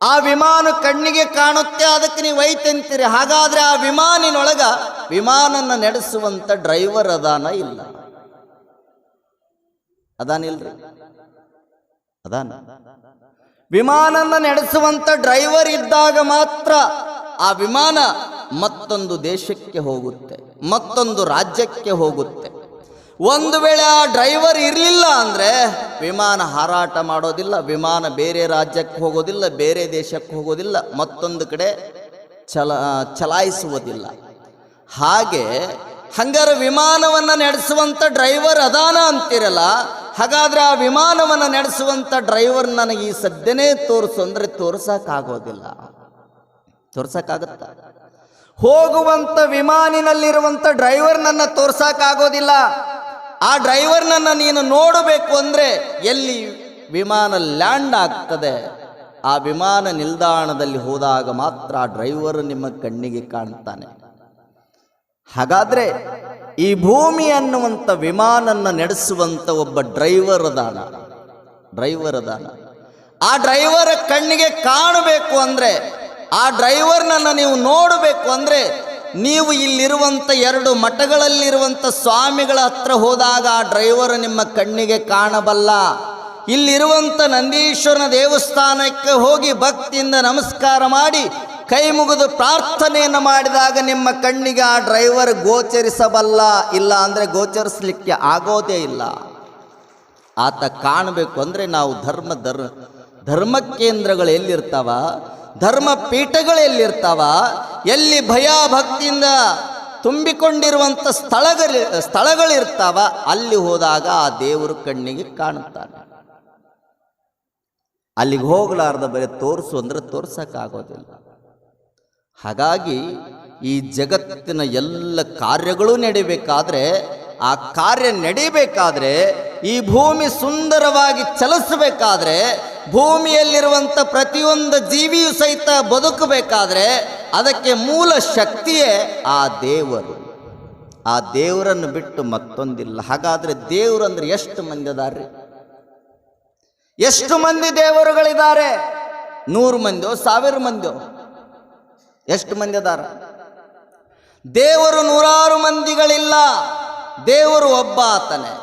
ಆ ವಿಮಾನ ಕಣ್ಣಿಗೆ ಕಾಣುತ್ತೆ, ಅದಕ್ಕೆ ನೀವು ಐತೆ ಅಂತೀರಿ. ಹಾಗಾದ್ರೆ ಆ ವಿಮಾನಿನೊಳಗ ವಿಮಾನನ ನಡೆಸುವಂತ ಡ್ರೈವರ್ ಅದಾನ? ಇಲ್ಲ, ಅದಾನಿಲ್ರಿ. ಅದಾನ. ವಿಮಾನನ ನಡೆಸುವಂತ ಡ್ರೈವರ್ ಇದ್ದಾಗ ಮಾತ್ರ ಆ ವಿಮಾನ ಮತ್ತೊಂದು ದೇಶಕ್ಕೆ ಹೋಗುತ್ತೆ, ಮತ್ತೊಂದು ರಾಜ್ಯಕ್ಕೆ ಹೋಗುತ್ತೆ. ಒಂದು ವೇಳೆ ಆ ಡ್ರೈವರ್ ಇರಲಿಲ್ಲ ಅಂದರೆ ವಿಮಾನ ಹಾರಾಟ ಮಾಡೋದಿಲ್ಲ, ವಿಮಾನ ಬೇರೆ ರಾಜ್ಯಕ್ಕೆ ಹೋಗೋದಿಲ್ಲ, ಬೇರೆ ದೇಶಕ್ಕೆ ಹೋಗೋದಿಲ್ಲ, ಮತ್ತೊಂದು ಕಡೆ ಚಲಾಯಿಸುವುದಿಲ್ಲ. ಹಾಗೆ ಹಂಗಾರೆ ವಿಮಾನವನ್ನು ನಡೆಸುವಂಥ ಡ್ರೈವರ್ ಅದಾನ ಅಂತಿರಲ್ಲ, ಹಾಗಾದ್ರೆ ಆ ವಿಮಾನವನ್ನು ನಡೆಸುವಂಥ ಡ್ರೈವರ್ ನನಗೆ ಈ ಸದ್ಯನೇ ತೋರಿಸು ಅಂದರೆ ತೋರ್ಸಕ್ಕಾಗೋದಿಲ್ಲ. ತೋರ್ಸಕ್ಕಾಗತ್ತ? ಹೋಗುವಂಥ ವಿಮಾನಿನಲ್ಲಿರುವಂಥ ಡ್ರೈವರ್ ನನ್ನ ತೋರ್ಸಕ್ಕಾಗೋದಿಲ್ಲ. ಆ ಡ್ರೈವರ್ನನ್ನು ನೀನು ನೋಡಬೇಕು ಅಂದರೆ ಎಲ್ಲಿ ವಿಮಾನ ಲ್ಯಾಂಡ್ ಆಗ್ತದೆ ಆ ವಿಮಾನ ನಿಲ್ದಾಣದಲ್ಲಿ ಹೋದಾಗ ಮಾತ್ರ ಆ ಡ್ರೈವರ್ ನಿಮ್ಮ ಕಣ್ಣಿಗೆ ಕಾಣ್ತಾನೆ. ಹಾಗಾದ್ರೆ ಈ ಭೂಮಿ ಅನ್ನುವಂಥ ವಿಮಾನನ್ನ ನಡೆಸುವಂಥ ಒಬ್ಬ ಡ್ರೈವರ್ ಅದಾನ. ಆ ಡ್ರೈವರ್ ಕಣ್ಣಿಗೆ ಕಾಣಬೇಕು ಅಂದರೆ, ಆ ಡ್ರೈವರ್ನನ್ನು ನೀವು ನೋಡಬೇಕು ಅಂದರೆ ನೀವು ಇಲ್ಲಿರುವಂಥ 2 ಮಠಗಳಲ್ಲಿರುವಂಥ ಸ್ವಾಮಿಗಳ ಹತ್ರ ಹೋದಾಗ ಆ ಡ್ರೈವರ್ ನಿಮ್ಮ ಕಣ್ಣಿಗೆ ಕಾಣಬಲ್ಲ. ಇಲ್ಲಿರುವಂಥ ನಂದೀಶ್ವರನ ದೇವಸ್ಥಾನಕ್ಕೆ ಹೋಗಿ ಭಕ್ತಿಯಿಂದ ನಮಸ್ಕಾರ ಮಾಡಿ ಕೈ ಮುಗಿದು ಪ್ರಾರ್ಥನೆಯನ್ನು ಮಾಡಿದಾಗ ನಿಮ್ಮ ಕಣ್ಣಿಗೆ ಆ ಡ್ರೈವರ್ ಗೋಚರಿಸಬಲ್ಲ. ಇಲ್ಲ ಅಂದರೆ ಗೋಚರಿಸಲಿಕ್ಕೆ ಆಗೋದೇ ಇಲ್ಲ. ಆತ ಕಾಣಬೇಕು ಅಂದರೆ ನಾವು ಧರ್ಮ ಕೇಂದ್ರಗಳು ಎಲ್ಲಿರ್ತಾವ, ಧರ್ಮ ಪೀಠಗಳು ಎಲ್ಲಿರ್ತಾವ, ಎಲ್ಲಿ ಭಯ ಭಕ್ತಿಯಿಂದ ತುಂಬಿಕೊಂಡಿರುವಂಥ ಸ್ಥಳಗಳಿರ್ತಾವ, ಅಲ್ಲಿ ಹೋದಾಗ ಆ ದೇವರು ಕಣ್ಣಿಗೆ ಕಾಣುತ್ತಾನೆ. ಅಲ್ಲಿಗೆ ಹೋಗಲಾರ್ದ ಬರೀ ತೋರಿಸು ಅಂದರೆ ತೋರ್ಸಕ್ಕಾಗೋದಿಲ್ಲ. ಹಾಗಾಗಿ ಈ ಜಗತ್ತಿನ ಎಲ್ಲ ಕಾರ್ಯಗಳು ನಡಿಬೇಕಾದ್ರೆ, ಆ ಕಾರ್ಯ ನಡಿಬೇಕಾದ್ರೆ, ಈ ಭೂಮಿ ಸುಂದರವಾಗಿ ಚಲಿಸಬೇಕಾದ್ರೆ, ಭೂಮಿಯಲ್ಲಿರುವಂಥ ಪ್ರತಿಯೊಂದು ಜೀವಿಯು ಸಹಿತ ಬದುಕಬೇಕಾದ್ರೆ ಅದಕ್ಕೆ ಮೂಲ ಶಕ್ತಿಯೇ ಆ ದೇವರು. ಆ ದೇವರನ್ನು ಬಿಟ್ಟು ಮತ್ತೊಂದಿಲ್ಲ. ಹಾಗಾದ್ರೆ ದೇವರು ಅಂದ್ರೆ ಎಷ್ಟು ಮಂದಿ ಅದಾರ್ರಿ? ಎಷ್ಟು ಮಂದಿ ದೇವರುಗಳಿದ್ದಾರೆ? 100 ಮಂದಿಯೋ 1000 ಮಂದಿಯೋ? ಎಷ್ಟು ಮಂದಿ ಅದಾರ? ದೇವರು 100 ಮಂದಿಗಳಿಲ್ಲ. ದೇವರು ಒಬ್ಬ, ಆತನೇ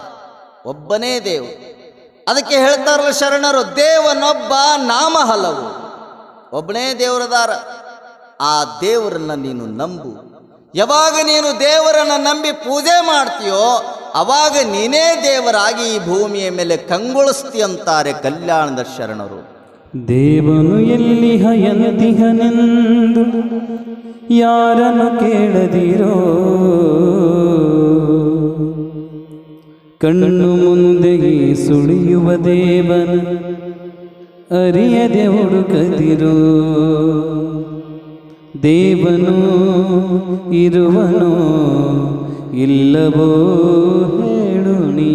ಒಬ್ಬನೇ ದೇವರು. ಅದಕ್ಕೆ ಹೇಳ್ತಾರಲ್ಲ ಶರಣರು, ದೇವನೊಬ್ಬ ನಾಮ ಹಲವು. ಒಬ್ಬನೇ ದೇವರದಾರ. ಆ ದೇವರನ್ನ ನೀನು ನಂಬು. ಯಾವಾಗ ನೀನು ದೇವರನ್ನ ನಂಬಿ ಪೂಜೆ ಮಾಡ್ತೀಯೋ ಅವಾಗ ನೀನೇ ದೇವರಾಗಿ ಈ ಭೂಮಿಯ ಮೇಲೆ ಕಂಗೊಳಿಸ್ತೀಯಂತಾರೆ ಕಲ್ಯಾಣದ ಶರಣರು. ದೇವನು ಎಲ್ಲಿ ಹಯಂತಿಹನೆಂದು ಯಾರನ್ನು ಕೇಳದಿರೋ, ಕಣ್ಣು ಮುಂದೆಗೆ ಸುಳಿಯುವ ದೇವನ ಅರಿಯದೆ ಹುಡುಕದಿರೋ. ದೇವನು ಇರುವನೋ ಇಲ್ಲವೋ ಹೇಳು ನೀ.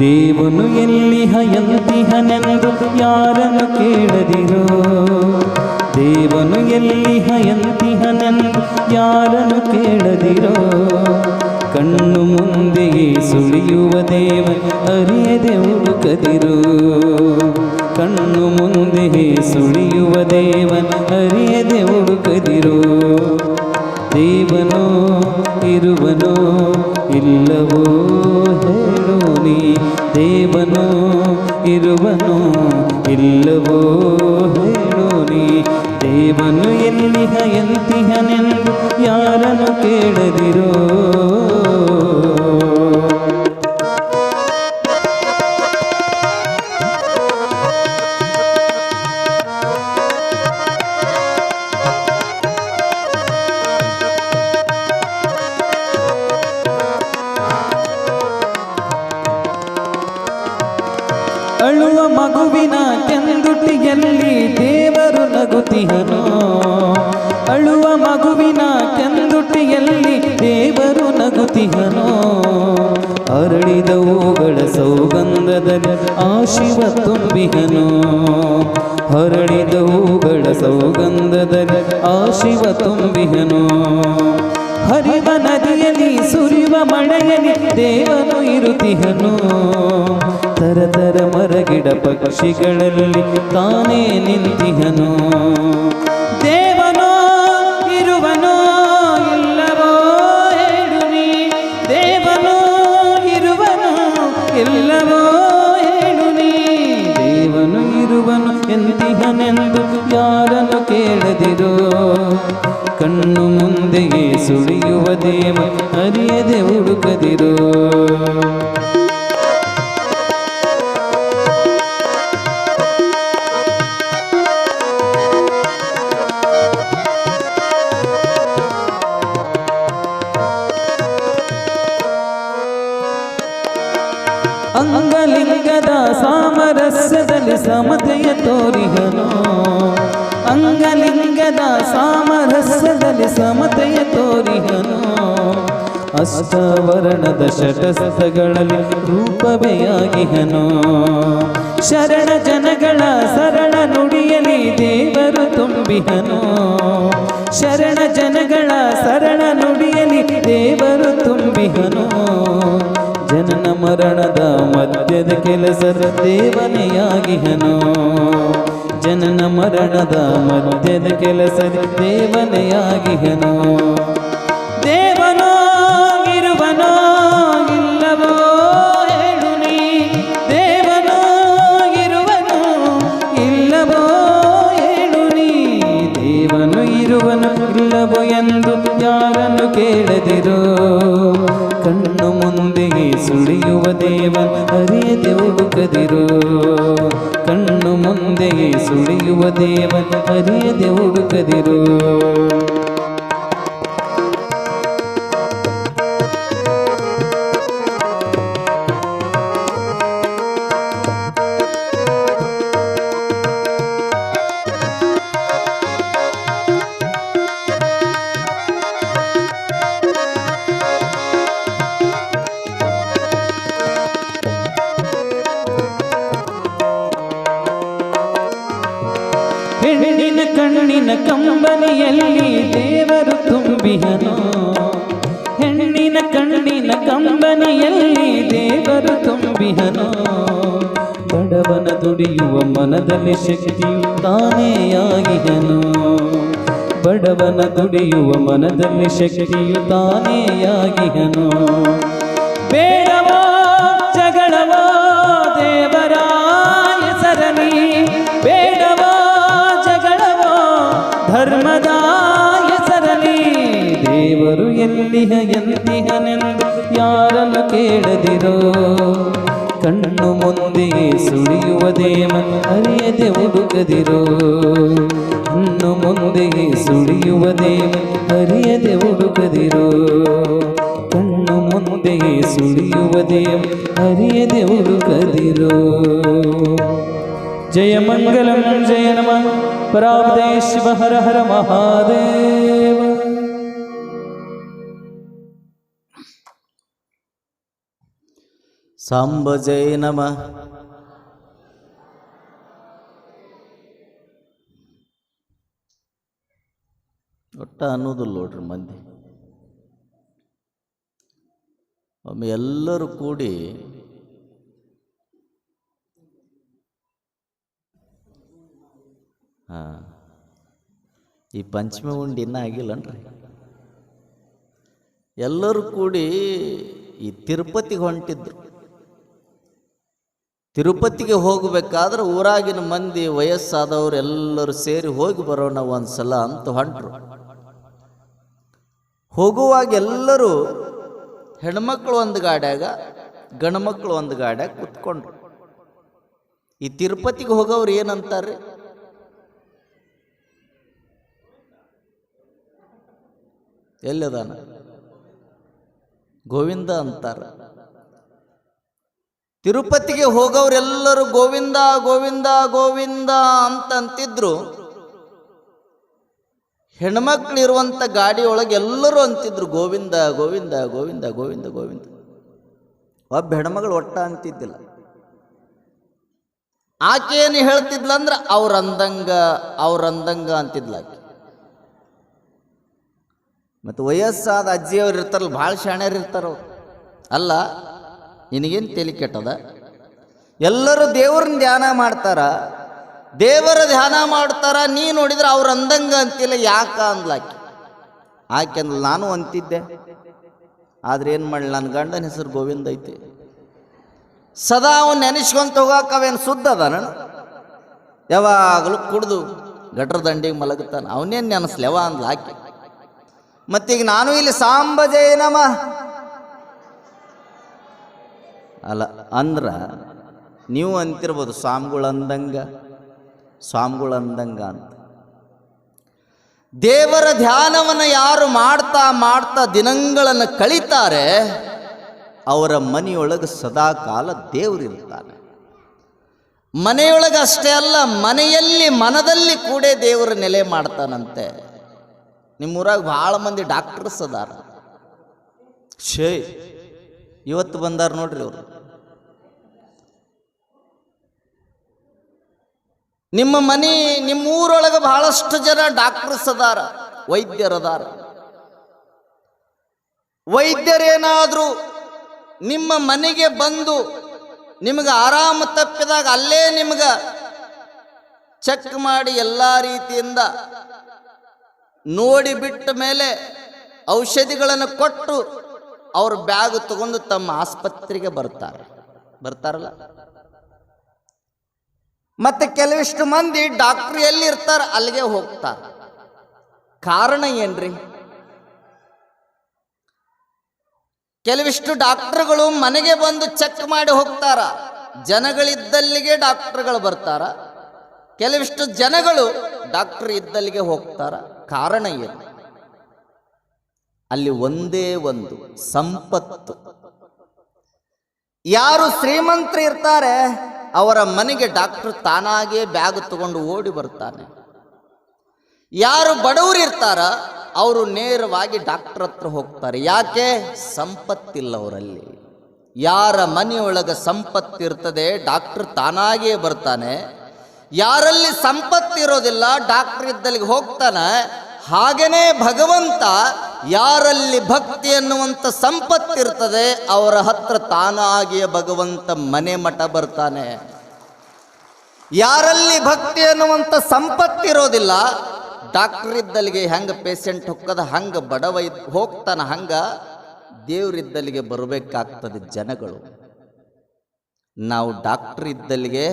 ದೇವನು ಎಲ್ಲಿ ಹಯಂತಿಹನೆಂದು ಯಾರನ್ನು ಕೇಳದಿರೋ, ದೇವನು ಎಲ್ಲಿ ಹಯಂತಿಹನೆಂದು ಯಾರನ್ನು ಕೇಳದಿರೋ. ಕಣ್ಣು ಮುಂದೆಯೇ ಸುಳಿಯುವ ದೇವ ಅರಿಯದೆ ಹುಡುಕದಿರೋ. ಕಣ್ಣು ಮುಂದೆಯೇ ಸುಳಿಯುವ ದೇವನ ಅರಿಯದೆ ಹುಡುಕದಿರೋ. ದೇವನೋ ಇರುವನೋ ಇಲ್ಲವೋ ಹೇಳು ನೀ. ದೇವನೋ ಇರುವನೋ ಇಲ್ಲವೋ ಹೇಳು ನೀ. ದೇವನು ಎಲ್ಲಿ ಹಯಂತಿಹನೆಂದು ಯಾರನ್ನು ಕೇಳದಿರೋ. ಅಳುವ ಮಗುವಿನ ಕೆಂದುಟಿಯಲ್ಲಿ ದೇವರು ನಗುತ್ತಿಹನೋ. ಅಳುವ ಮಗುವಿನ ಕೆಂದುಟಿಯಲ್ಲಿ ದೇವರು ನಗುತ್ತಿಹನೋ. ಅರಳಿದ ಹೂಗಳ ಸೌಗಂಧದಲ್ಲಿ ಆ ಶಿವ ತುಂಬಿಹನೋ. ಹರಳಿದ ಹೂಗಳ ಸೌಗಂಧದಲ್ಲಿ ಆ ಶಿವ ತುಂಬಿಹನೋ. ಹರಿವ ನದಿಯಲ್ಲಿ ಸುರಿವ ಮಳೆಯಲ್ಲಿ ದೇವನು ಇರುತ್ತಿಹನೋ. ತರತರ ಮರಗಿಡ ಪಕ್ಷಿಗಳಲ್ಲಿ ತಾನೇ ನಿಂತಿಹನೋ. ದೇವನೋ ಇರುವನೋ ಇಲ್ಲವೋ ಹೇಳು ನೀ. ಇಲ್ಲವೋ ಹೇಳು ನೀ ದೇವನು ಇರುವನು ಎಂದಿಹನೆಂದು ಯಾರನ್ನು ಕೇಳದಿರೋ ಕಣ್ಣು ಮುಂದೆಯೇ ಸುಳಿಯುವ ದೇವ ಅರಿಯದೆ ಹುಡುಕದಿರೋ ಅಂಗಲಿಂಗದ ಸಾಮರಸ್ಯದಲ್ಲಿ ಸಮತೆಯ ತೋರಿಹನು ಅಂಗಲಿಂಗದ ಸಾಮರಸ್ಯದಲ್ಲಿ ಸಮತೆಯ ತೋರಿಹನು ಅಷ್ಟವರ್ಣದ ಶಟಸ್ಥಗಳಲ್ಲಿ ರೂಪವೆಯಾಗಿಹನು ಶರಣ ಜನಗಳ ಸರಳ ನುಡಿಯಲಿ ದೇವರು ತುಂಬಿಹನು ಶರಣ ಜನಗಳ ಸರಳ ನುಡಿಯಲಿ ದೇವರು ತುಂಬಿಹನು ಜನನ ಮರಣದ ಮಧ್ಯದ ಕೆಲಸದ ದೇವನೆಯಾಗಿಹನು ಜನನ ಮರಣದ ಮಧ್ಯದ ಕೆಲಸದ ದೇವನೆಯಾಗಿಹನು ದೇವನೋ ಇರುವನೋ ಇಲ್ಲವೋ ಹೇಳು ನೀ ದೇವನೋ ಇರುವನೋ ಇಲ್ಲವೋ ಹೇಳು ನೀ ದೇವನು ಇರುವನು ಇಲ್ಲವೋ ಎಂದು ಯಾರನ್ನು ಕೇಳದಿರೋ ಕಣ್ಣು ಮುಂದೆಯೇ ಸುಳಿಯುವ ದೇವ ಅರಿಯದೆ ಹುಡುಕದಿರೋ ಕಣ್ಣು ಮುಂದೆಯೇ ಸುಳಿಯುವ ದೇವ ಅರಿಯದೆ ಹುಡುಕದಿರೋ ಹೆಣ್ಣಿನ ಕಣ್ಣಿನ ಕಂಬನಿಯಲ್ಲಿ ದೇವರು ತುಂಬಿಹನು ಹೆಣ್ಣಿನ ಕಣ್ಣಿನ ಕಂಬನಿಯಲ್ಲಿ ದೇವರು ತುಂಬಿಹನು ಬಡವನ ದುಡಿಯುವ ಮನದಲ್ಲಿ ಶಕ್ತಿಯು ತಾನೇಯಾಗಿಹನು ಬಡವನ ದುಡಿಯುವ ಮನದಲ್ಲಿ ಶಕ್ತಿಯು ತಾನೇಯಾಗಿಹನು ಬೇಡವೋ ಜಗಳವೋ ದೇವರ ಹೆಸರಲಿ ಬೇಡವೋ ಧರ್ಮದ ಹೆಸರಲಿ ದೇವರು ಎಲ್ಲಿಹ ಎಂದಿಹನೆಂದು ಯಾರನ್ನು ಕೇಳದಿರೋ ಕಣ್ಣು ಮುಂದೆಯೇ ಸುಳಿಯುವ ದೇವ ಅರಿಯದೆ ಹುಡುಕದಿರೋ ಕಣ್ಣು ಮುಂದೆಯೇ ಸುಳಿಯುವ ದೇವ ಅರಿಯದೆ ಹುಡುಕದಿರೋ ಕಣ್ಣು ಮುಂದೆಯೇ ಸುಳಿಯುವ ದೇವ ಅರಿಯದೆ ಹುಡುಕದಿರೋ ಜಯ ಮಂಗಲಂ ಜಯ ನಮಃ ಪರಾವದೇ ಶಿವ ಹರ ಹರ ಮಹಾದೇವ ಸಾಂಬ ಜಯ ನಮಃ ಒಟ್ಟ ಅನ್ನೋದಿಲ್ಲ ನೋಡ್ರಿ ಮಂದಿ ಒಮ್ಮೆ ಎಲ್ಲರೂ ಕೂಡಿ ಈ ಪಂಚಮಿ ಉಂಡಿ ಇನ್ನೂ ಆಗಿಲ್ಲನ್ರಿ ಎಲ್ಲರೂ ಕೂಡಿ ಈ ತಿರುಪತಿಗೆ ಹೊಂಟಿದ್ರು ತಿರುಪತಿಗೆ ಹೋಗಬೇಕಾದ್ರೆ ಊರಾಗಿನ ಮಂದಿ ವಯಸ್ಸಾದವರು ಎಲ್ಲರೂ ಸೇರಿ ಹೋಗಿ ಬರೋಣ ಒಂದು ಸಲ ಅಂತ ಹೊಂಟ್ರು ಹೋಗುವಾಗ ಎಲ್ಲರೂ ಹೆಣ್ಮಕ್ಳು ಒಂದು ಗಾಡ್ಯಾಗ ಗಂಡ್ಮಕ್ಳು ಒಂದು ಗಾಡ್ಯಾಗ ಕೂತ್ಕೊಂಡ್ರು ಈ ತಿರುಪತಿಗೆ ಹೋಗೋರು ಏನಂತಾರೆ ಎಲ್ಲದಾನ ಗೋವಿಂದ ಅಂತಾರ ತಿರುಪತಿಗೆ ಹೋಗೋರೆಲ್ಲರೂ ಗೋವಿಂದ ಗೋವಿಂದ ಗೋವಿಂದ ಅಂತಿದ್ರು ಹೆಣ್ಮಕ್ಳು ಇರುವಂಥ ಗಾಡಿ ಒಳಗೆ ಎಲ್ಲರೂ ಅಂತಿದ್ರು ಗೋವಿಂದ ಗೋವಿಂದ ಗೋವಿಂದ ಗೋವಿಂದ ಗೋವಿಂದ ಒಬ್ಬ ಹೆಣ್ಮಗಳು ಒಟ್ಟ ಅಂತಿದ್ದಿಲ್ಲ ಆಕೆ ಏನು ಹೇಳ್ತಿದ್ಲಂದ್ರೆ ಅವ್ರಂದಂಗ ಅಂತಿದ್ಲ ಆಕೆ ಮತ್ತು ವಯಸ್ಸಾದ ಅಜ್ಜಿಯವ್ರು ಇರ್ತಾರಲ್ಲ ಭಾಳ ಶಾಣ್ಯರು ಇರ್ತಾರವ್ರು ಅಲ್ಲ ನಿನಗೇನು ತಲೆ ಕೆಟ್ಟದ ಎಲ್ಲರೂ ದೇವ್ರನ್ನ ಧ್ಯಾನ ಮಾಡ್ತಾರ ದೇವರ ಧ್ಯಾನ ಮಾಡ್ತಾರ ನೀ ನೋಡಿದ್ರೆ ಅವ್ರ ಅಂದಂಗ ಅಂತಿಲ್ಲ ಯಾಕ ಅಂದ್ಲಾಕಿ ಆಕೆ ಅಂದ್ಲ ನಾನು ಅಂತಿದ್ದೆ ಆದ್ರೆ ಏನು ಮಾಡಲಿ ನನ್ನ ಗಂಡನ ಹೆಸರು ಗೋವಿಂದ ಐತಿ ಸದಾ ಅವನು ನೆನೆಸ್ಕೊಂತ ಹೋಗಾಕ ಅವೇನು ಸುದ್ದ ಅದಾನ? ಯಾವಾಗಲೂ ಕುಡ್ದು ಗಟ್ರ ದಂಡಿಗೆ ಮಲಗುತ್ತಾನೆ. ಅವನೇನು ನೆನೆಸ್ಲೆವ ಅಂದ್ಲ ಆಕೆ. ಮತ್ತೀಗ ನಾನು ಇಲ್ಲಿ ಸಾಂಬ ಜಯ ನಮ ಅಲ್ಲ ಅಂದ್ರ ನೀವು ಅಂತಿರ್ಬೋದು ಸ್ವಾಮಿಗಳು ಅಂದಂಗ ಅಂತ. ದೇವರ ಧ್ಯಾನವನ್ನು ಯಾರು ಮಾಡ್ತಾ ಮಾಡ್ತಾ ದಿನಗಳನ್ನು ಕಳೀತಾರೆ ಅವರ ಮನೆಯೊಳಗೆ ಸದಾ ಕಾಲ ದೇವರಿರ್ತಾನೆ. ಮನೆಯೊಳಗೆ ಅಷ್ಟೇ ಅಲ್ಲ, ಮನೆಯಲ್ಲಿ ಮನದಲ್ಲಿ ಕೂಡ ದೇವರ ನೆಲೆ ಮಾಡ್ತಾನಂತೆ. ನಿಮ್ಮೂರಾಗ ಭಾಳ ಮಂದಿ ಡಾಕ್ಟರ್ಸ್ ಅದಾರ. ಇವತ್ತು ಬಂದಾರ ನೋಡ್ರಿ ಅವರು. ನಿಮ್ಮೂರೊಳಗೆ ಬಹಳಷ್ಟು ಜನ ಡಾಕ್ಟರ್ಸ್ ಅದಾರ, ವೈದ್ಯರದಾರ. ವೈದ್ಯರೇನಾದರೂ ನಿಮ್ಮ ಮನೆಗೆ ಬಂದು ನಿಮಗೆ ಆರಾಮ ತಪ್ಪಿದಾಗ ಅಲ್ಲೇ ನಿಮ್ಗೆ ಚೆಕ್ ಮಾಡಿ ಎಲ್ಲ ರೀತಿಯಿಂದ ನೋಡಿ ಬಿಟ್ಟ ಮೇಲೆ ಔಷಧಿಗಳನ್ನು ಕೊಟ್ಟು ಅವ್ರ ಬ್ಯಾಗ್ ತಗೊಂಡು ತಮ್ಮ ಆಸ್ಪತ್ರೆಗೆ ಬರ್ತಾರಲ್ಲ. ಮತ್ತೆ ಕೆಲವಿಷ್ಟು ಮಂದಿ ಡಾಕ್ಟರ್ ಎಲ್ಲಿರ್ತಾರ ಅಲ್ಲಿಗೆ ಹೋಗ್ತಾರ. ಕಾರಣ ಏನ್ರಿ? ಕೆಲವಿಷ್ಟು ಡಾಕ್ಟರ್ಗಳು ಮನೆಗೆ ಬಂದು ಚೆಕ್ ಮಾಡಿ ಹೋಗ್ತಾರ. ಜನಗಳಿದ್ದಲ್ಲಿಗೆ ಡಾಕ್ಟರ್ಗಳು ಬರ್ತಾರ. ಕೆಲವಿಷ್ಟು ಜನಗಳು ಡಾಕ್ಟರ್ ಇದ್ದಲ್ಲಿಗೆ ಹೋಗ್ತಾರ. ಕಾರಣ ಏನು? ಅಲ್ಲಿ ಒಂದೇ ಒಂದು ಸಂಪತ್ತು. ಯಾರು ಶ್ರೀಮಂತರು ಇರ್ತಾರೆ ಅವರ ಮನೆಗೆ ಡಾಕ್ಟರ್ ತಾನಾಗೇ ಬ್ಯಾಗ್ ತಗೊಂಡು ಓಡಿ ಬರ್ತಾನೆ. ಯಾರು ಬಡವರು ಇರ್ತಾರ ಅವರು ನೇರವಾಗಿ ಡಾಕ್ಟರ್ ಹತ್ರ ಹೋಗ್ತಾರೆ. ಯಾಕೆ? ಸಂಪತ್ತಿಲ್ಲ ಅವರಲ್ಲಿ. ಯಾರ ಮನೆಯೊಳಗೆ ಸಂಪತ್ತಿರ್ತದೆ ಡಾಕ್ಟರ್ ತಾನಾಗಿಯೇ ಬರ್ತಾನೆ. ಯಾರಲ್ಲಿ ಸಂಪತ್ತಿರೋದಿಲ್ಲ ಡಾಕ್ಟರ್ ಇದ್ದಲ್ಲಿಗೆ ಹೋಗ್ತಾನೆ. ಹಾಗೇನೇ ಭಗವಂತ ಯಾರಲ್ಲಿ ಭಕ್ತಿ ಎನ್ನುವಂಥ ಸಂಪತ್ತಿರ್ತದೆ ಅವರ ಹತ್ರ ತಾನಾಗಿಯೇ ಭಗವಂತ ಮನೆ ಮಠ ಬರ್ತಾನೆ. ಯಾರಲ್ಲಿ ಭಕ್ತಿ ಎನ್ನುವಂಥ ಸಂಪತ್ತಿರೋದಿಲ್ಲ ಡಾಕ್ಟರ್ ಇದ್ದಲ್ಲಿಗೆ ಹೆಂಗ ಪೇಷಂಟ್ ಹೊಕ್ಕದ ಹಂಗ ಬಡವ ಹೋಗ್ತಾನ, ಹಂಗ ದೇವರಿದ್ದಲ್ಲಿಗೆ ಬರಬೇಕಾಗ್ತದೆ ಜನಗಳು. ನಾವು ಡಾಕ್ಟರ್ ಇದ್ದಲ್ಲಿಗೆ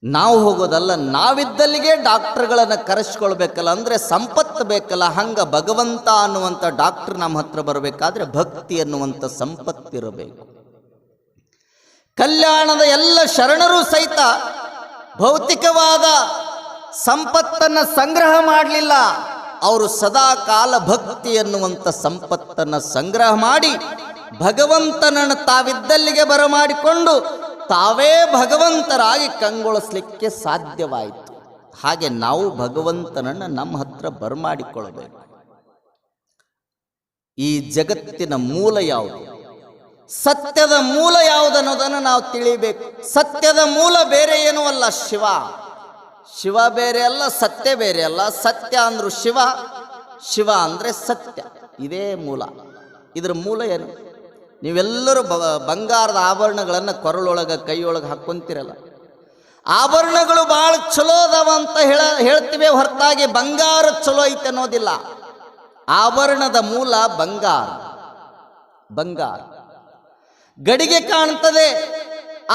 ನಾವು ಹೋಗೋದಲ್ಲ, ನಾವಿದ್ದಲ್ಲಿಗೆ ಡಾಕ್ಟರ್ಗಳನ್ನು ಕರೆಸ್ಕೊಳ್ಬೇಕಲ್ಲ. ಅಂದರೆ ಸಂಪತ್ತು ಬೇಕಲ್ಲ. ಹಂಗ ಭಗವಂತ ಅನ್ನುವಂಥ ಡಾಕ್ಟರ್ ನಮ್ಮ ಹತ್ರ ಬರಬೇಕಾದ್ರೆ ಭಕ್ತಿ ಅನ್ನುವಂಥ ಸಂಪತ್ತಿರಬೇಕು. ಕಲ್ಯಾಣದ ಎಲ್ಲ ಶರಣರು ಸಹಿತ ಭೌತಿಕವಾದ ಸಂಪತ್ತನ್ನು ಸಂಗ್ರಹ ಮಾಡಲಿಲ್ಲ. ಅವರು ಸದಾ ಕಾಲ ಭಕ್ತಿ ಎನ್ನುವಂಥ ಸಂಪತ್ತನ್ನು ಸಂಗ್ರಹ ಮಾಡಿ ಭಗವಂತನನ್ನು ತಾವಿದ್ದಲ್ಲಿಗೆ ಬರಮಾಡಿಕೊಂಡು ತಾವೇ ಭಗವಂತರಾಗಿ ಕಂಗೊಳಿಸ್ಲಿಕ್ಕೆ ಸಾಧ್ಯವಾಯಿತು. ಹಾಗೆ ನಾವು ಭಗವಂತನನ್ನು ನಮ್ಮ ಹತ್ರ ಬರಮಾಡಿಕೊಳ್ಳಬೇಕು. ಈ ಜಗತ್ತಿನ ಮೂಲ ಯಾವುದು, ಸತ್ಯದ ಮೂಲ ಯಾವುದನ್ನೋದನ್ನು ನಾವು ತಿಳಿಬೇಕು. ಸತ್ಯದ ಮೂಲ ಬೇರೆ ಏನೂ ಅಲ್ಲ, ಶಿವ. ಶಿವ ಬೇರೆ ಅಲ್ಲ, ಸತ್ಯ ಬೇರೆ ಅಲ್ಲ. ಸತ್ಯ ಅಂದ್ರು ಶಿವ, ಶಿವ ಅಂದರೆ ಸತ್ಯ. ಇದೇ ಮೂಲ. ಇದರ ಮೂಲ ಏನು? ನೀವೆಲ್ಲರೂ ಬಂಗಾರದ ಆಭರಣಗಳನ್ನು ಕೊರಳೊಳಗೆ ಕೈಯೊಳಗೆ ಹಾಕ್ಕೊಂತೀರಲ್ಲ. ಆಭರಣಗಳು ಭಾಳ ಚಲೋ ಅದಾವ ಅಂತ ಹೇಳ್ತೀವಿ ಹೊರತಾಗಿ ಬಂಗಾರ ಚಲೋ ಐತೆ ಅನ್ನೋದಿಲ್ಲ. ಆಭರಣದ ಮೂಲ ಬಂಗಾರ. ಗಡಿಗೆ ಕಾಣ್ತದೆ,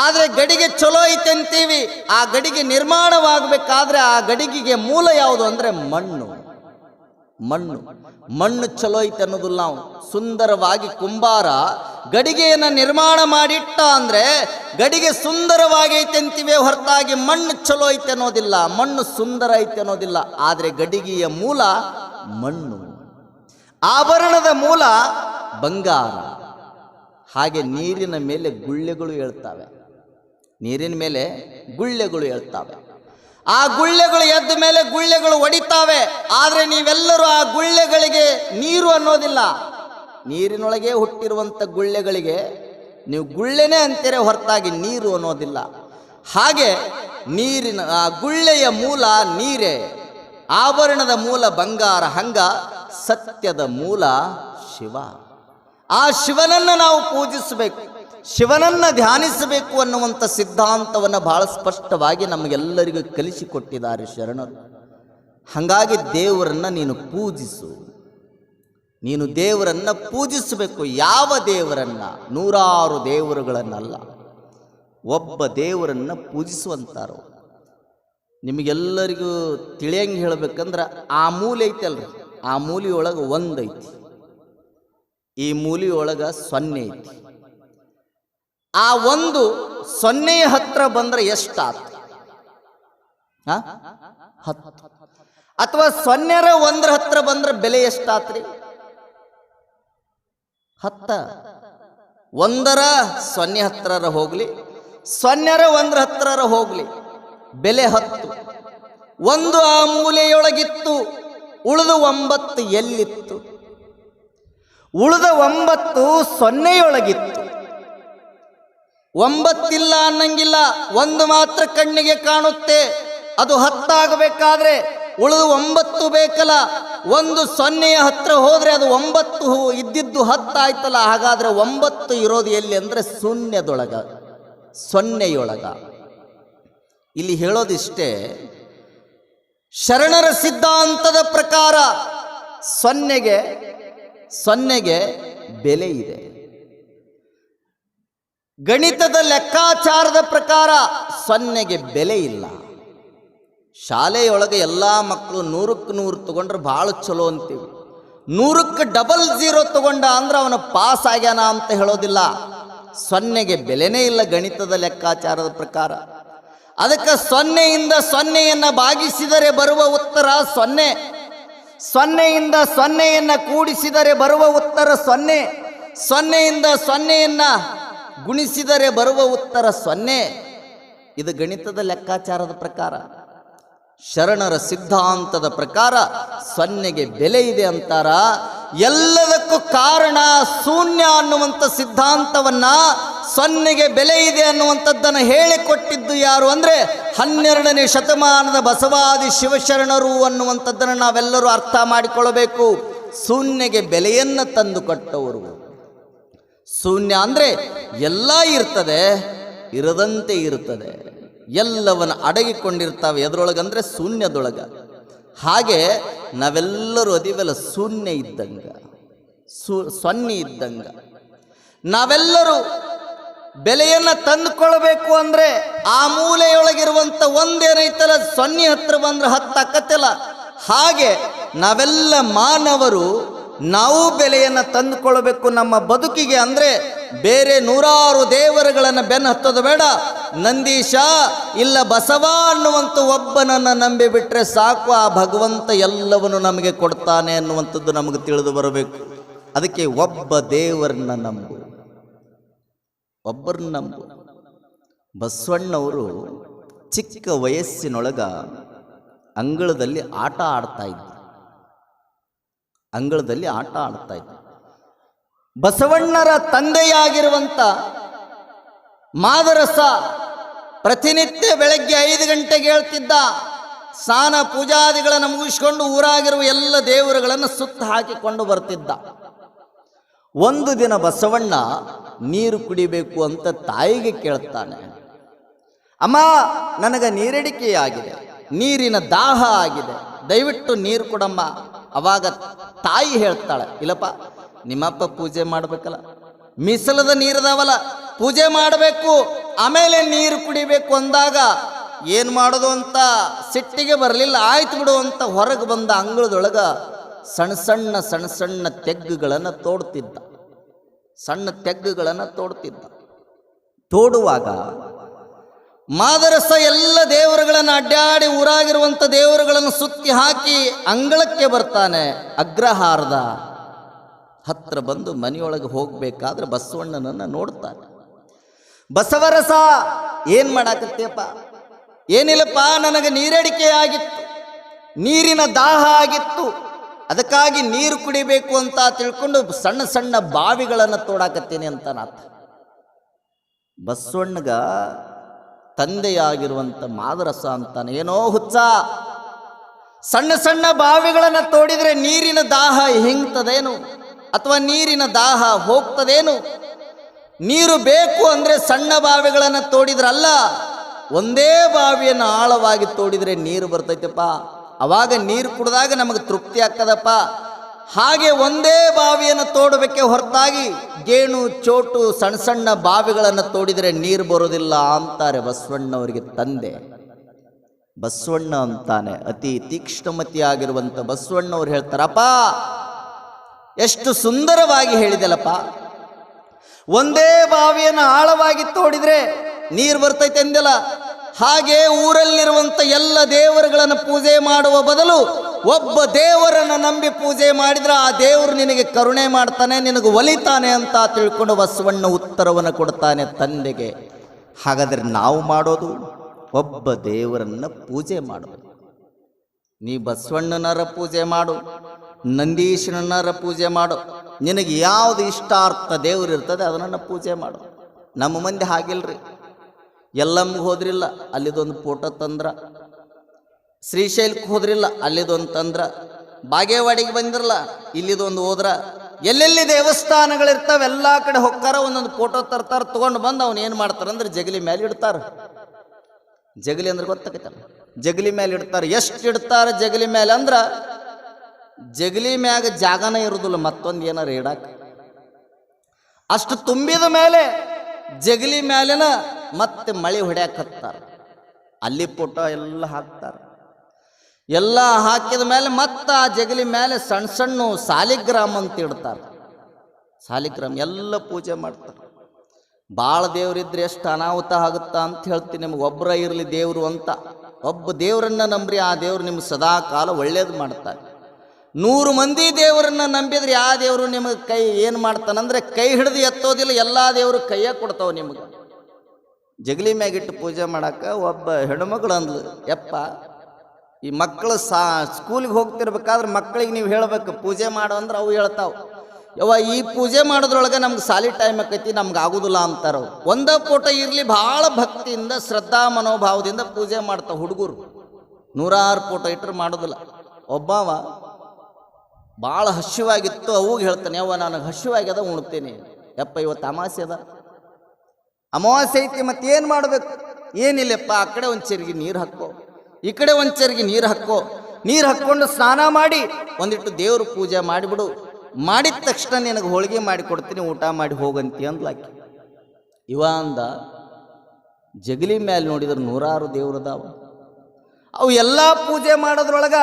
ಆದರೆ ಗಡಿಗೆ ಚಲೋ ಐತೆ ಅಂತೀವಿ. ಆ ಗಡಿಗೆ ನಿರ್ಮಾಣವಾಗಬೇಕಾದ್ರೆ ಆ ಗಡಿಗೆಗೆ ಮೂಲ ಯಾವುದು ಅಂದರೆ ಮಣ್ಣು ಚಲೋ ಐತೆ ಅನ್ನೋದಿಲ್ಲ. ನಾವು ಸುಂದರವಾಗಿ ಕುಂಬಾರ ಗಡಿಗೆಯನ್ನು ನಿರ್ಮಾಣ ಮಾಡಿಟ್ಟ ಅಂದರೆ ಗಡಿಗೆ ಸುಂದರವಾಗಿ ಐತೆ ಅಂತೀವಿ ಹೊರತಾಗಿ ಮಣ್ಣು ಚಲೋ ಐತೆ ಅನ್ನೋದಿಲ್ಲ, ಮಣ್ಣು ಸುಂದರ ಐತೆ ಅನ್ನೋದಿಲ್ಲ. ಆದರೆ ಗಡಿಗೆಯ ಮೂಲ ಮಣ್ಣು, ಆಭರಣದ ಮೂಲ ಬಂಗಾರ. ಹಾಗೆ ನೀರಿನ ಮೇಲೆ ಗುಳ್ಳೆಗಳು ಹೇಳ್ತಾವೆ. ಆ ಗುಳ್ಳೆಗಳು ಎದ್ದ ಮೇಲೆ ಗುಳ್ಳೆಗಳು ಒಡಿತಾವೆ. ಆದರೆ ನೀವೆಲ್ಲರೂ ಆ ಗುಳ್ಳೆಗಳಿಗೆ ನೀರು ಅನ್ನೋದಿಲ್ಲ. ನೀರಿನೊಳಗೆ ಹುಟ್ಟಿರುವಂಥ ಗುಳ್ಳೆಗಳಿಗೆ ನೀವು ಗುಳ್ಳೆನೇ ಅಂತೀರ ಹೊರತಾಗಿ ನೀರು ಅನ್ನೋದಿಲ್ಲ. ಹಾಗೆ ನೀರಿನ ಆ ಗುಳ್ಳೆಯ ಮೂಲ ನೀರೇ, ಆಭರಣದ ಮೂಲ ಬಂಗಾರ. ಹಂಗ ಸತ್ಯದ ಮೂಲ ಶಿವ. ಆ ಶಿವನನ್ನು ನಾವು ಪೂಜಿಸಬೇಕು, ಶಿವನನ್ನು ಧ್ಯಾನಿಸಬೇಕು ಅನ್ನುವಂಥ ಸಿದ್ಧಾಂತವನ್ನು ಬಹಳ ಸ್ಪಷ್ಟವಾಗಿ ನಮಗೆಲ್ಲರಿಗೂ ಕಲಿಸಿಕೊಟ್ಟಿದ್ದಾರೆ ಶರಣರು. ಹಾಗಾಗಿ ದೇವರನ್ನು ನೀನು ಪೂಜಿಸು. ನೀನು ದೇವರನ್ನ ಪೂಜಿಸಬೇಕು. ಯಾವ ದೇವರನ್ನ? ನೂರಾರು ದೇವರುಗಳನ್ನಲ್ಲ, ಒಬ್ಬ ದೇವರನ್ನ ಪೂಜಿಸುವಂತಾರೋ. ನಿಮಗೆಲ್ಲರಿಗೂ ತಿಳಿಯಂಗೆ ಹೇಳ್ಬೇಕಂದ್ರೆ ಆ ಮೂಲೆ ಐತಲ್ರಿ, ಆ ಮೂಲೆಯೊಳಗೆ ಒಂದೈತಿ, ಈ ಮೂಲೆಯೊಳಗೆ 0 ಐತಿ. ಆ ಒಂದು 0 ಹತ್ರ ಬಂದ್ರೆ ಎಷ್ಟಾತ? 10. ಅಥವಾ 0 1 ಹತ್ರ ಬಂದ್ರೆ ಬೆಲೆ ಎಷ್ಟಾತ್ರಿ? 10. 1 0 ಹತ್ರ ಹೋಗ್ಲಿ, 0 1 ಹತ್ರ ಹೋಗ್ಲಿ, ಬೆಲೆ 10. 1 ಆ ಮೂಲೆಯೊಳಗಿತ್ತು, ಉಳಿದ 9 ಎಲ್ಲಿತ್ತು? ಉಳಿದ 9 0ಯೊಳಗಿತ್ತು. 9 ಇಲ್ಲ ಅನ್ನಂಗಿಲ್ಲ, 1 ಮಾತ್ರ ಕಣ್ಣಿಗೆ ಕಾಣುತ್ತೆ. ಅದು 10 ಆಗಬೇಕಾದ್ರೆ ಉಳಿದು 9 ಬೇಕಲ್ಲ. 1 0 ಹತ್ರ ಹೋದ್ರೆ ಅದು 9 ಇದ್ದಿದ್ದು 10 ಆಯ್ತಲ್ಲ. ಹಾಗಾದ್ರೆ 9 ಇರೋದು ಎಲ್ಲಿ ಅಂದ್ರೆ ಶೂನ್ಯದೊಳಗ, 0ಯೊಳಗ. ಇಲ್ಲಿ ಹೇಳೋದಿಷ್ಟೇ, ಶರಣರ ಸಿದ್ಧಾಂತದ ಪ್ರಕಾರ 0ಗೆ ಬೆಲೆ ಇದೆ. ಗಣಿತದ ಲೆಕ್ಕಾಚಾರದ ಪ್ರಕಾರ 0ಗೆ ಬೆಲೆ ಇಲ್ಲ. ಶಾಲೆಯೊಳಗೆ ಎಲ್ಲ ಮಕ್ಕಳು 100ಕ್ಕೆ 100 ತಗೊಂಡ್ರೆ ಭಾಳ ಚಲೋ ಅಂತೀವಿ. 100ಕ್ಕೆ 00 ತಗೊಂಡ ಅಂದ್ರೆ ಅವನ ಪಾಸ್ ಆಗ್ಯಾನ ಅಂತ ಹೇಳೋದಿಲ್ಲ. 0ಗೆ ಬೆಲೆನೇ ಇಲ್ಲ ಗಣಿತದ ಲೆಕ್ಕಾಚಾರದ ಪ್ರಕಾರ. ಅದಕ್ಕೆ 0ಯಿಂದ 0ಯನ್ನು ಭಾಗಿಸಿದರೆ ಬರುವ ಉತ್ತರ 0, 0ಯಿಂದ 0ಯನ್ನು ಕೂಡಿಸಿದರೆ ಬರುವ ಉತ್ತರ 0, 0ಯಿಂದ 0ಯನ್ನು ಗುಣಿಸಿದರೆ ಬರುವ ಉತ್ತರ 0. ಇದು ಗಣಿತದ ಲೆಕ್ಕಾಚಾರದ ಪ್ರಕಾರ. ಶರಣರ ಸಿದ್ಧಾಂತದ ಪ್ರಕಾರ 0ಗೆ ಬೆಲೆ ಇದೆ ಅಂತಾರ. ಎಲ್ಲದಕ್ಕೂ ಕಾರಣ ಶೂನ್ಯ ಅನ್ನುವಂಥ ಸಿದ್ಧಾಂತವನ್ನ, 0ಗೆ ಬೆಲೆ ಇದೆ ಅನ್ನುವಂಥದ್ದನ್ನು ಹೇಳಿಕೊಟ್ಟಿದ್ದು ಯಾರು ಅಂದರೆ 12ನೇ ಶತಮಾನದ ಬಸವಾದಿ ಶಿವಶರಣರು ಅನ್ನುವಂಥದ್ದನ್ನು ನಾವೆಲ್ಲರೂ ಅರ್ಥ ಮಾಡಿಕೊಳ್ಳಬೇಕು. ಶೂನ್ಯಗೆ ಬೆಲೆಯನ್ನು ತಂದು ಕೊಟ್ಟವರು. ಶೂನ್ಯ ಅಂದರೆ ಎಲ್ಲ ಇರ್ತದೆ, ಇರದಂತೆ ಇರುತ್ತದೆ, ಎಲ್ಲವನ್ನು ಅಡಗಿಕೊಂಡಿರ್ತಾವೆ. ಎದ್ರೊಳಗಂದ್ರೆ ಶೂನ್ಯದೊಳಗ. ಹಾಗೆ ನಾವೆಲ್ಲರೂ ಅದಿವೆಲ್ಲ ಶೂನ್ಯ ಇದ್ದಂಗ, 0 ಇದ್ದಂಗ. ನಾವೆಲ್ಲರೂ ಬೆಲೆಯನ್ನು ತಂದುಕೊಳ್ಬೇಕು ಅಂದರೆ ಆ ಮೂಲೆಯೊಳಗಿರುವಂಥ ಒಂದೇನೈತಲ್ಲ, 0 ಹತ್ರ ಬಂದ್ರೆ 10 ಆಕತ್ತಲ್ಲ. ಹಾಗೆ ನಾವೆಲ್ಲ ಮಾನವರು ನಾವು ಬೆಲೆಯನ್ನು ತಂದುಕೊಳ್ಬೇಕು ನಮ್ಮ ಬದುಕಿಗೆ. ಅಂದರೆ ಬೇರೆ ನೂರಾರು ದೇವರುಗಳನ್ನು ಬೆನ್ನು ಹತ್ತೋದು ಬೇಡ. ನಂದೀಶ ಇಲ್ಲ ಬಸವ ಅನ್ನುವಂಥ ಒಬ್ಬನನ್ನು ನಂಬಿ ಬಿಟ್ರೆ ಸಾಕು, ಆ ಭಗವಂತ ಎಲ್ಲವನ್ನು ನಮಗೆ ಕೊಡ್ತಾನೆ ಅನ್ನುವಂಥದ್ದು ನಮಗೆ ತಿಳಿದು ಬರಬೇಕು. ಅದಕ್ಕೆ ಒಬ್ಬ ದೇವರನ್ನ ನಂಬು, ಒಬ್ಬರನ್ನ ನಂಬು. ಬಸವಣ್ಣವರು ಚಿಕ್ಕ ವಯಸ್ಸಿನೊಳಗ ಅಂಗಳದಲ್ಲಿ ಆಟ ಆಡ್ತಾ ಇದ್ರು. ಅಂಗಳದಲ್ಲಿ ಆಟ ಆಡ್ತಾ ಇದ್ರು. ಬಸವಣ್ಣರ ತಂದೆಯಾಗಿರುವಂಥ ಮಾದರಸ ಪ್ರತಿನಿತ್ಯ ಬೆಳಗ್ಗೆ 5 ಗಂಟೆಗೆ ಹೇಳ್ತಿದ್ದ. ಸ್ನಾನ ಪೂಜಾದಿಗಳನ್ನು ಮುಗಿಸ್ಕೊಂಡು ಊರಾಗಿರುವ ಎಲ್ಲ ದೇವರುಗಳನ್ನು ಸುತ್ತ ಹಾಕಿಕೊಂಡು ಬರ್ತಿದ್ದ. ಒಂದು ದಿನ ಬಸವಣ್ಣ ನೀರು ಕುಡಿಬೇಕು ಅಂತ ತಾಯಿಗೆ ಕೇಳ್ತಾನೆ. ಅಮ್ಮ, ನನಗೆ ನೀರಡಿಕೆಯಾಗಿದೆ, ನೀರಿನ ದಾಹ ಆಗಿದೆ, ದಯವಿಟ್ಟು ನೀರು ಕೊಡಮ್ಮ. ಅವಾಗ ತಾಯಿ ಹೇಳ್ತಾಳೆ, ಇಲ್ಲಪ್ಪ ನಿಮ್ಮಪ್ಪ ಪೂಜೆ ಮಾಡಬೇಕಲ್ಲ, ಮೀಸಲದ ನೀರದವಲ್ಲ, ಪೂಜೆ ಮಾಡಬೇಕು, ಆಮೇಲೆ ನೀರು ಕುಡಿಬೇಕು ಅಂದಾಗ ಏನು ಮಾಡೋದು ಅಂತ ಸಿಟ್ಟಿಗೆ ಬರಲಿಲ್ಲ. ಆಯ್ತು ಬಿಡು ಅಂತ ಹೊರಗೆ ಬಂದ ಅಂಗಳದೊಳಗ ಸಣ್ಣ ಸಣ್ಣ ಸಣ್ಣ ಸಣ್ಣ ತೆಗ್ಗುಗಳನ್ನು ತೋಡ್ತಿದ್ದ. ಸಣ್ಣ ತೆಗ್ಗುಗಳನ್ನು ತೋಡ್ತಿದ್ದ. ತೋಡುವಾಗ ಮಾದರಸ ಎಲ್ಲ ದೇವರುಗಳನ್ನು ಅಡ್ಡಾಡಿ ಊರಾಗಿರುವಂಥ ದೇವರುಗಳನ್ನು ಸುತ್ತಿ ಹಾಕಿ ಅಂಗಳಕ್ಕೆ ಬರ್ತಾನೆ. ಅಗ್ರಹಾರದ ಹತ್ರ ಬಂದು ಮನೆಯೊಳಗೆ ಹೋಗಬೇಕಾದ್ರೆ ಬಸವಣ್ಣನನ್ನು ನೋಡ್ತಾನೆ. ಬಸವರಸ, ಏನು ಮಾಡಾಕತ್ತೀಯಪ್ಪ? ಏನಿಲ್ಲಪ್ಪ, ನನಗೆ ನೀರಡಿಕೆ ಆಗಿತ್ತು, ನೀರಿನ ದಾಹ ಆಗಿತ್ತು, ಅದಕ್ಕಾಗಿ ನೀರು ಕುಡಿಬೇಕು ಅಂತ ತಿಳ್ಕೊಂಡು ಸಣ್ಣ ಸಣ್ಣ ಬಾವಿಗಳನ್ನು ತೋಡಾಕತ್ತೀನಿ ಅಂತ ನಾಥ. ಬಸವಣ್ಣಗ ತಂದೆಯಾಗಿರುವಂಥ ಮಾದರಸ ಅಂತಾನೆ, ಏನೋ ಹುಚ್ಚ, ಸಣ್ಣ ಸಣ್ಣ ಬಾವಿಗಳನ್ನು ತೋಡಿದರೆ ನೀರಿನ ದಾಹ ಹಿಂಗ್ತದೇನು ಅಥವಾ ನೀರಿನ ದಾಹ ಹೋಗ್ತದೇನು? ನೀರು ಬೇಕು ಅಂದರೆ ಸಣ್ಣ ಬಾವಿಗಳನ್ನು ತೋಡಿದ್ರಲ್ಲ, ಒಂದೇ ಬಾವಿಯನ್ನು ಆಳವಾಗಿ ತೋಡಿದರೆ ನೀರು ಬರ್ತೈತಪ್ಪ. ಅವಾಗ ನೀರು ಕುಡಿದಾಗ ನಮಗೆ ತೃಪ್ತಿ ಆಗ್ತದಪ್ಪ. ಹಾಗೆ ಒಂದೇ ಬಾವಿಯನ್ನು ತೋಡಬೇಕೆ ಹೊರತಾಗಿ ಗೇಣು ಚೋಟು ಸಣ್ಣ ಸಣ್ಣ ಬಾವಿಗಳನ್ನು ತೋಡಿದರೆ ನೀರು ಬರೋದಿಲ್ಲ ಅಂತಾರೆ ಬಸವಣ್ಣವರಿಗೆ ತಂದೆ. ಬಸವಣ್ಣ ಅಂತಾನೆ, ಅತಿ ತೀಕ್ಷ್ಣಮತಿಯಾಗಿರುವಂಥ ಬಸವಣ್ಣವ್ರು ಹೇಳ್ತಾರಪ್ಪ, ಎಷ್ಟು ಸುಂದರವಾಗಿ ಹೇಳಿದೆಲ್ಲಪ್ಪ, ಒಂದೇ ಬಾವಿಯನ್ನು ಆಳವಾಗಿ ತೋಡಿದ್ರೆ ನೀರು ಬರ್ತೈತೆ ಅಂದೆಲ್ಲ. ಹಾಗೆ ಊರಲ್ಲಿರುವಂಥ ಎಲ್ಲ ದೇವರುಗಳನ್ನು ಪೂಜೆ ಮಾಡುವ ಬದಲು ಒಬ್ಬ ದೇವರನ್ನು ನಂಬಿ ಪೂಜೆ ಮಾಡಿದ್ರೆ ಆ ದೇವರು ನಿನಗೆ ಕರುಣೆ ಮಾಡ್ತಾನೆ, ನಿನಗೆ ಒಲಿತಾನೆ ಅಂತ ತಿಳ್ಕೊಂಡು ಬಸವಣ್ಣ ಉತ್ತರವನ್ನು ಕೊಡ್ತಾನೆ ತಂದೆಗೆ. ಹಾಗಾದರೆ ನಾವು ಮಾಡೋದು ಒಬ್ಬ ದೇವರನ್ನು ಪೂಜೆ ಮಾಡೋದು. ನೀ ಬಸವಣ್ಣನರ ಪೂಜೆ ಮಾಡು, ನಂದೀಶನರ ಪೂಜೆ ಮಾಡು, ನಿನಗೆ ಯಾವುದು ಇಷ್ಟಾರ್ಥ ದೇವರು ಇರ್ತದೆ ಅದನ್ನು ಪೂಜೆ ಮಾಡು. ನಮ್ಮ ಮಂದಿ ಹಾಗಿಲ್ರಿ. ಎಲ್ಲಮ್ಗೆ ಹೋದ್ರಿಲ್ಲ, ಅಲ್ಲಿದೊಂದು ಫೋಟೋ ತಂದ್ರ. ಶ್ರೀಶೈಲಕ್ಕೆ ಹೋದ್ರಿಲ್ಲ, ಅಲ್ಲಿದೊಂದು ತಂದ್ರ. ಬಾಗೇವಾಡಿಗೆ ಬಂದಿರಲ್ಲ, ಇಲ್ಲಿದೊಂದು ಹೋದ್ರ. ಎಲ್ಲೆಲ್ಲಿ ದೇವಸ್ಥಾನಗಳಿರ್ತಾವೆ ಎಲ್ಲ ಕಡೆ ಹೊಕ್ಕಾರ, ಒಂದೊಂದು ಫೋಟೋ ತರ್ತಾರೆ, ತೊಗೊಂಡು ಬಂದು ಅವ್ನು ಏನು ಮಾಡ್ತಾರಂದ್ರೆ ಜಗಲಿ ಮೇಲೆ ಇಡ್ತಾರೆ. ಜಗಲಿ ಅಂದ್ರೆ ಗೊತ್ತಾಗತ್ತಲ್ಲ, ಜಗಲಿ ಮೇಲೆ ಇಡ್ತಾರೆ. ಎಷ್ಟು ಇಡ್ತಾರೆ ಜಗಲಿ ಮೇಲೆ ಅಂದ್ರೆ ಜಗಲಿ ಮ್ಯಾಗ ಜಾಗನ ಇರುದಿಲ್ಲ ಮತ್ತೊಂದು ಏನಾರ ಇಡಾಕ. ಅಷ್ಟು ತುಂಬಿದ ಮೇಲೆ ಜಗಲಿ ಮ್ಯಾಲಿನ ಮತ್ತೆ ಮಳೆ ಹೊಡ್ಯಾಕತ್ತಾರೆ. ಅಲ್ಲಿ ಫೋಟೋ ಎಲ್ಲ ಹಾಕ್ತಾರೆ. ಎಲ್ಲ ಹಾಕಿದ ಮೇಲೆ ಮತ್ತೆ ಆ ಜಗಲಿ ಮೇಲೆ ಸಣ್ಣ ಸಣ್ಣ ಸಾಲಿಗ್ರಾಮ ಅಂತ ಇಡ್ತಾರೆ. ಸಾಲಿಗ್ರಾಮ ಎಲ್ಲ ಪೂಜೆ ಮಾಡ್ತಾರೆ. ಭಾಳ ದೇವರಿದ್ರೆ ಎಷ್ಟು ಅನಾಹುತ ಆಗುತ್ತಾ ಅಂತ ಹೇಳ್ತೀನಿ ನಿಮ್ಗೆ. ಒಬ್ಬರ ಇರಲಿ ದೇವರು ಅಂತ, ಒಬ್ಬ ದೇವರನ್ನ ನಂಬ್ರಿ, ಆ ದೇವರು ನಿಮ್ಗೆ ಸದಾ ಕಾಲ ಒಳ್ಳೇದು ಮಾಡ್ತಾರೆ. 100 ಮಂದಿ ದೇವರನ್ನ ನಂಬಿದ್ರೆ ಯಾವ ದೇವರು ನಿಮಗೆ ಕೈ ಏನು ಮಾಡ್ತಾನಂದ್ರೆ ಕೈ ಹಿಡಿದು ಎತ್ತೋದಿಲ್ಲ, ಎಲ್ಲ ದೇವರು ಕೈಯ ಕೊಡ್ತಾವ ನಿಮಗೆ. ಜಗಲಿ ಮ್ಯಾಗಿಟ್ಟು ಪೂಜೆ ಮಾಡಕ್ಕೆ ಒಬ್ಬ ಹೆಣ್ಮಗಳು ಅಂದ್ಲು, ಯಪ್ಪ ಈ ಮಕ್ಕಳು ಸ್ಕೂಲಿಗೆ ಹೋಗ್ತಿರ್ಬೇಕಾದ್ರೆ ಮಕ್ಕಳಿಗೆ ನೀವು ಹೇಳಬೇಕು ಪೂಜೆ ಮಾಡು ಅಂದ್ರೆ ಅವು ಹೇಳ್ತಾವೆ, ಯವ್ವ ಈ ಪೂಜೆ ಮಾಡೋದ್ರೊಳಗೆ ನಮ್ಗೆ ಸಾಲಿ ಟೈಮ್ ಆಕೈತಿ, ನಮ್ಗೆ ಆಗೋದಿಲ್ಲ ಅಂತಾರ. ಒಂದೇ ಫೋಟೋ ಇರಲಿ, ಭಾಳ ಭಕ್ತಿಯಿಂದ ಶ್ರದ್ಧಾ ಮನೋಭಾವದಿಂದ ಪೂಜೆ ಮಾಡ್ತಾವೆ ಹುಡುಗರು. 100 ಫೋಟೋ ಇಟ್ಟರೆ ಮಾಡೋದಿಲ್ಲ. ಒಬ್ಬವ ಭಾಳ ಹಸಿವಾಗಿತ್ತು, ಅವಾಗ ಹೇಳ್ತಾನೆ, ಯವ್ವ ನನಗೆ ಹಸಿವಾಗ್ಯದ ಉಣ್ತೇನೆ. ಯಪ್ಪ ಇವತ್ತು ಅಮಾವಾಸ್ಯೆ ಅದ, ಅಮಾವಾಸ್ಯೆ ಐತಿ, ಮತ್ತೇನು ಮಾಡಬೇಕು? ಏನಿಲ್ಲಪ್ಪ, ಆ ಕಡೆ ಒಂದು ಚೆರಿಗೆ ನೀರು ಹಾಕೋ, ಈ ಕಡೆ ಒಂದು ಚೆರಿಗೆ ನೀರು ಹಾಕೋ, ನೀರು ಹಾಕ್ಕೊಂಡು ಸ್ನಾನ ಮಾಡಿ ಒಂದಿಟ್ಟು ದೇವ್ರ ಪೂಜೆ ಮಾಡಿಬಿಡು, ಮಾಡಿದ ತಕ್ಷಣ ನಿನಗೆ ಹೋಳಿಗೆ ಮಾಡಿ ಕೊಡ್ತೀನಿ, ಊಟ ಮಾಡಿ ಹೋಗಂತಿ ಅಂದ್ಲಾಕಿ. ಇವ ಅಂದ, ಜಗಲಿ ಮೇಲೆ ನೋಡಿದ್ರೆ 100 ದೇವ್ರದಾವ, ಅವು ಎಲ್ಲ ಪೂಜೆ ಮಾಡೋದ್ರೊಳಗ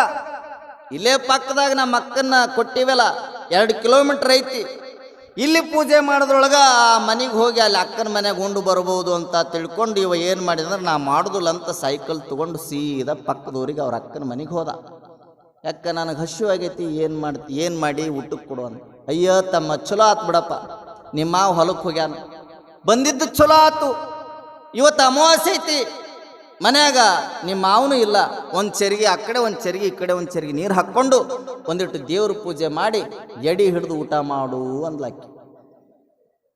ಇಲ್ಲೇ ಪಕ್ಕದಾಗ ನಮ್ಮ ಅಕ್ಕನ್ನ ಕೊಟ್ಟಿವಲ್ಲ 2 ಕಿಲೋಮೀಟ್ರ್ ಐತಿ, ಇಲ್ಲಿ ಪೂಜೆ ಮಾಡೋದ್ರೊಳಗ ಆ ಮನೆಗೆ ಹೋಗಿ ಅಲ್ಲಿ ಅಕ್ಕನ ಮನೆಗೆ ಉಂಡು ಬರ್ಬೋದು ಅಂತ ತಿಳ್ಕೊಂಡು ಇವ ಏನು ಮಾಡಿದ್ರೆ ನಾ ಮಾಡೋದಿಲ್ಲ ಅಂತ ಸೈಕಲ್ ತೊಗೊಂಡು ಸೀದಾ ಪಕ್ಕದವ್ರಿಗೆ ಅವ್ರ ಅಕ್ಕನ ಮನೆಗೆ ಹೋದ. ಯಾಕ ನನಗೆ ಹಸಿವಾಗೈತಿ, ಏನು ಮಾಡಿ ಊಟಕ್ಕೆ ಕೊಡು ಅಂತ. ಅಯ್ಯೋ ತಮ್ಮ ಚಲೋ ಆತು ಬಿಡಪ್ಪ, ನಿಮ್ಮ ಮಾವ ಹೊಲಕ್ಕೆ ಹೋಗ್ಯಾನ, ಬಂದಿದ್ದು ಚಲೋ ಆತು, ಇವತ್ತು ಅಮಾವಾಸ್ಯೆ ಐತಿ, ಮನ್ಯಾಗ ನಿಮ್ಮ ಮಾವನು ಇಲ್ಲ, ಒಂದು ಚೆರಿಗೆ ಆ ಕಡೆ ಒಂದು ಚೆರಿಗೆ ಈ ಕಡೆ ಒಂದು ಚೆರಿಗೆ ನೀರು ಹಾಕ್ಕೊಂಡು ಒಂದಿಟ್ಟು ದೇವ್ರ ಪೂಜೆ ಮಾಡಿ ಎಡಿ ಹಿಡಿದು ಊಟ ಮಾಡು ಅಂದ್ಲಾಕಿ.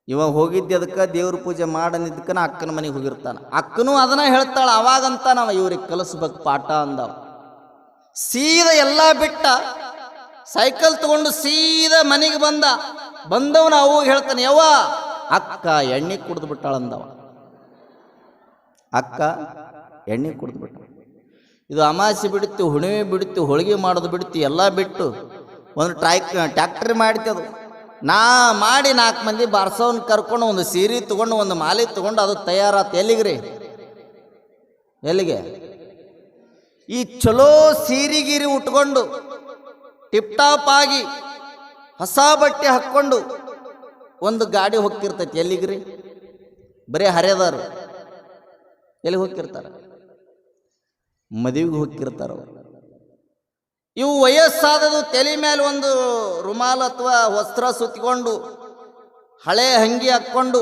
ಇವ ಹೋಗಿದ್ದೆ ಅದಕ್ಕೆ ದೇವ್ರ ಪೂಜೆ ಮಾಡನಿದ್ದಕ್ಕೆ ಅಕ್ಕನ ಮನೆಗೆ ಹೋಗಿರ್ತಾನೆ. ಅಕ್ಕನೂ ಅದನ್ನ ಹೇಳ್ತಾಳೆ, ಅವಾಗಂತ ನಾವು ಇವ್ರಿಗೆ ಕಲಿಸ್ಬೇಕು ಪಾಠ ಅಂದವ. ಸೀದಾ ಎಲ್ಲ ಬಿಟ್ಟ ಸೈಕಲ್ ತಗೊಂಡು ಸೀದಾ ಮನೆಗೆ ಬಂದವನ ಅವಾಗ ಹೇಳ್ತಾನೆ, ಯವ್ವ ಅಕ್ಕ ಎಣ್ಣೆ ಕುಡಿದು ಬಿಟ್ಟಾಳಂದವ. ಅಕ್ಕ ಎಣ್ಣೆ ಕುಡಿದು ಬಿಟ್ಟ. ಇದು ಅಮಾಸೆ ಬಿಡುತ್ತೆ, ಹುಣ್ಣಿಮೆ ಬಿಡುತ್ತೆ, ಹೋಳಿಗೆ ಮಾಡೋದು ಬಿಡುತ್ತೆ, ಎಲ್ಲ ಬಿಟ್ಟು ಒಂದು ಟ್ಯಾಕ್ಟ್ರಿ ಮಾಡ್ತದು. ನಾ ಮಾಡಿ 4 ಮಂದಿ ಬಾರ್ಸವನ್ನ ಕರ್ಕೊಂಡು ಒಂದು ಸೀರೆ ತೊಗೊಂಡು ಒಂದು ಮಾಲೆ ತೊಗೊಂಡು ಅದು ತಯಾರಾತ. ಎಲ್ಲಿಗ್ರಿ? ಎಲ್ಲಿಗೆ? ಈ ಚಲೋ ಸೀರಿಗಿರಿ ಉಟ್ಕೊಂಡು ಟಿಪ್ ಟಾಪ್ ಆಗಿ ಹೊಸ ಬಟ್ಟೆ ಹಾಕ್ಕೊಂಡು ಒಂದು ಗಾಡಿ ಹೋಗ್ತಿರ್ತೈತಿ. ಎಲ್ಲಿಗ್ರಿ? ಬರೀ ಹರಿಯದಾರು. ಎಲ್ಲಿ ಹೋಗ್ತಿರ್ತಾರ? ಮದುವೆಗೆ ಹೋಗ್ತಿರ್ತಾರ. ಇವು ವಯಸ್ಸಾದದು ತಲೆ ಮೇಲೆ ಒಂದು ರುಮಾಲ್ ಅಥವಾ ವಸ್ತ್ರ ಸುತ್ತಿಕೊಂಡು ಹಳೆ ಅಂಗಿ ಹಾಕ್ಕೊಂಡು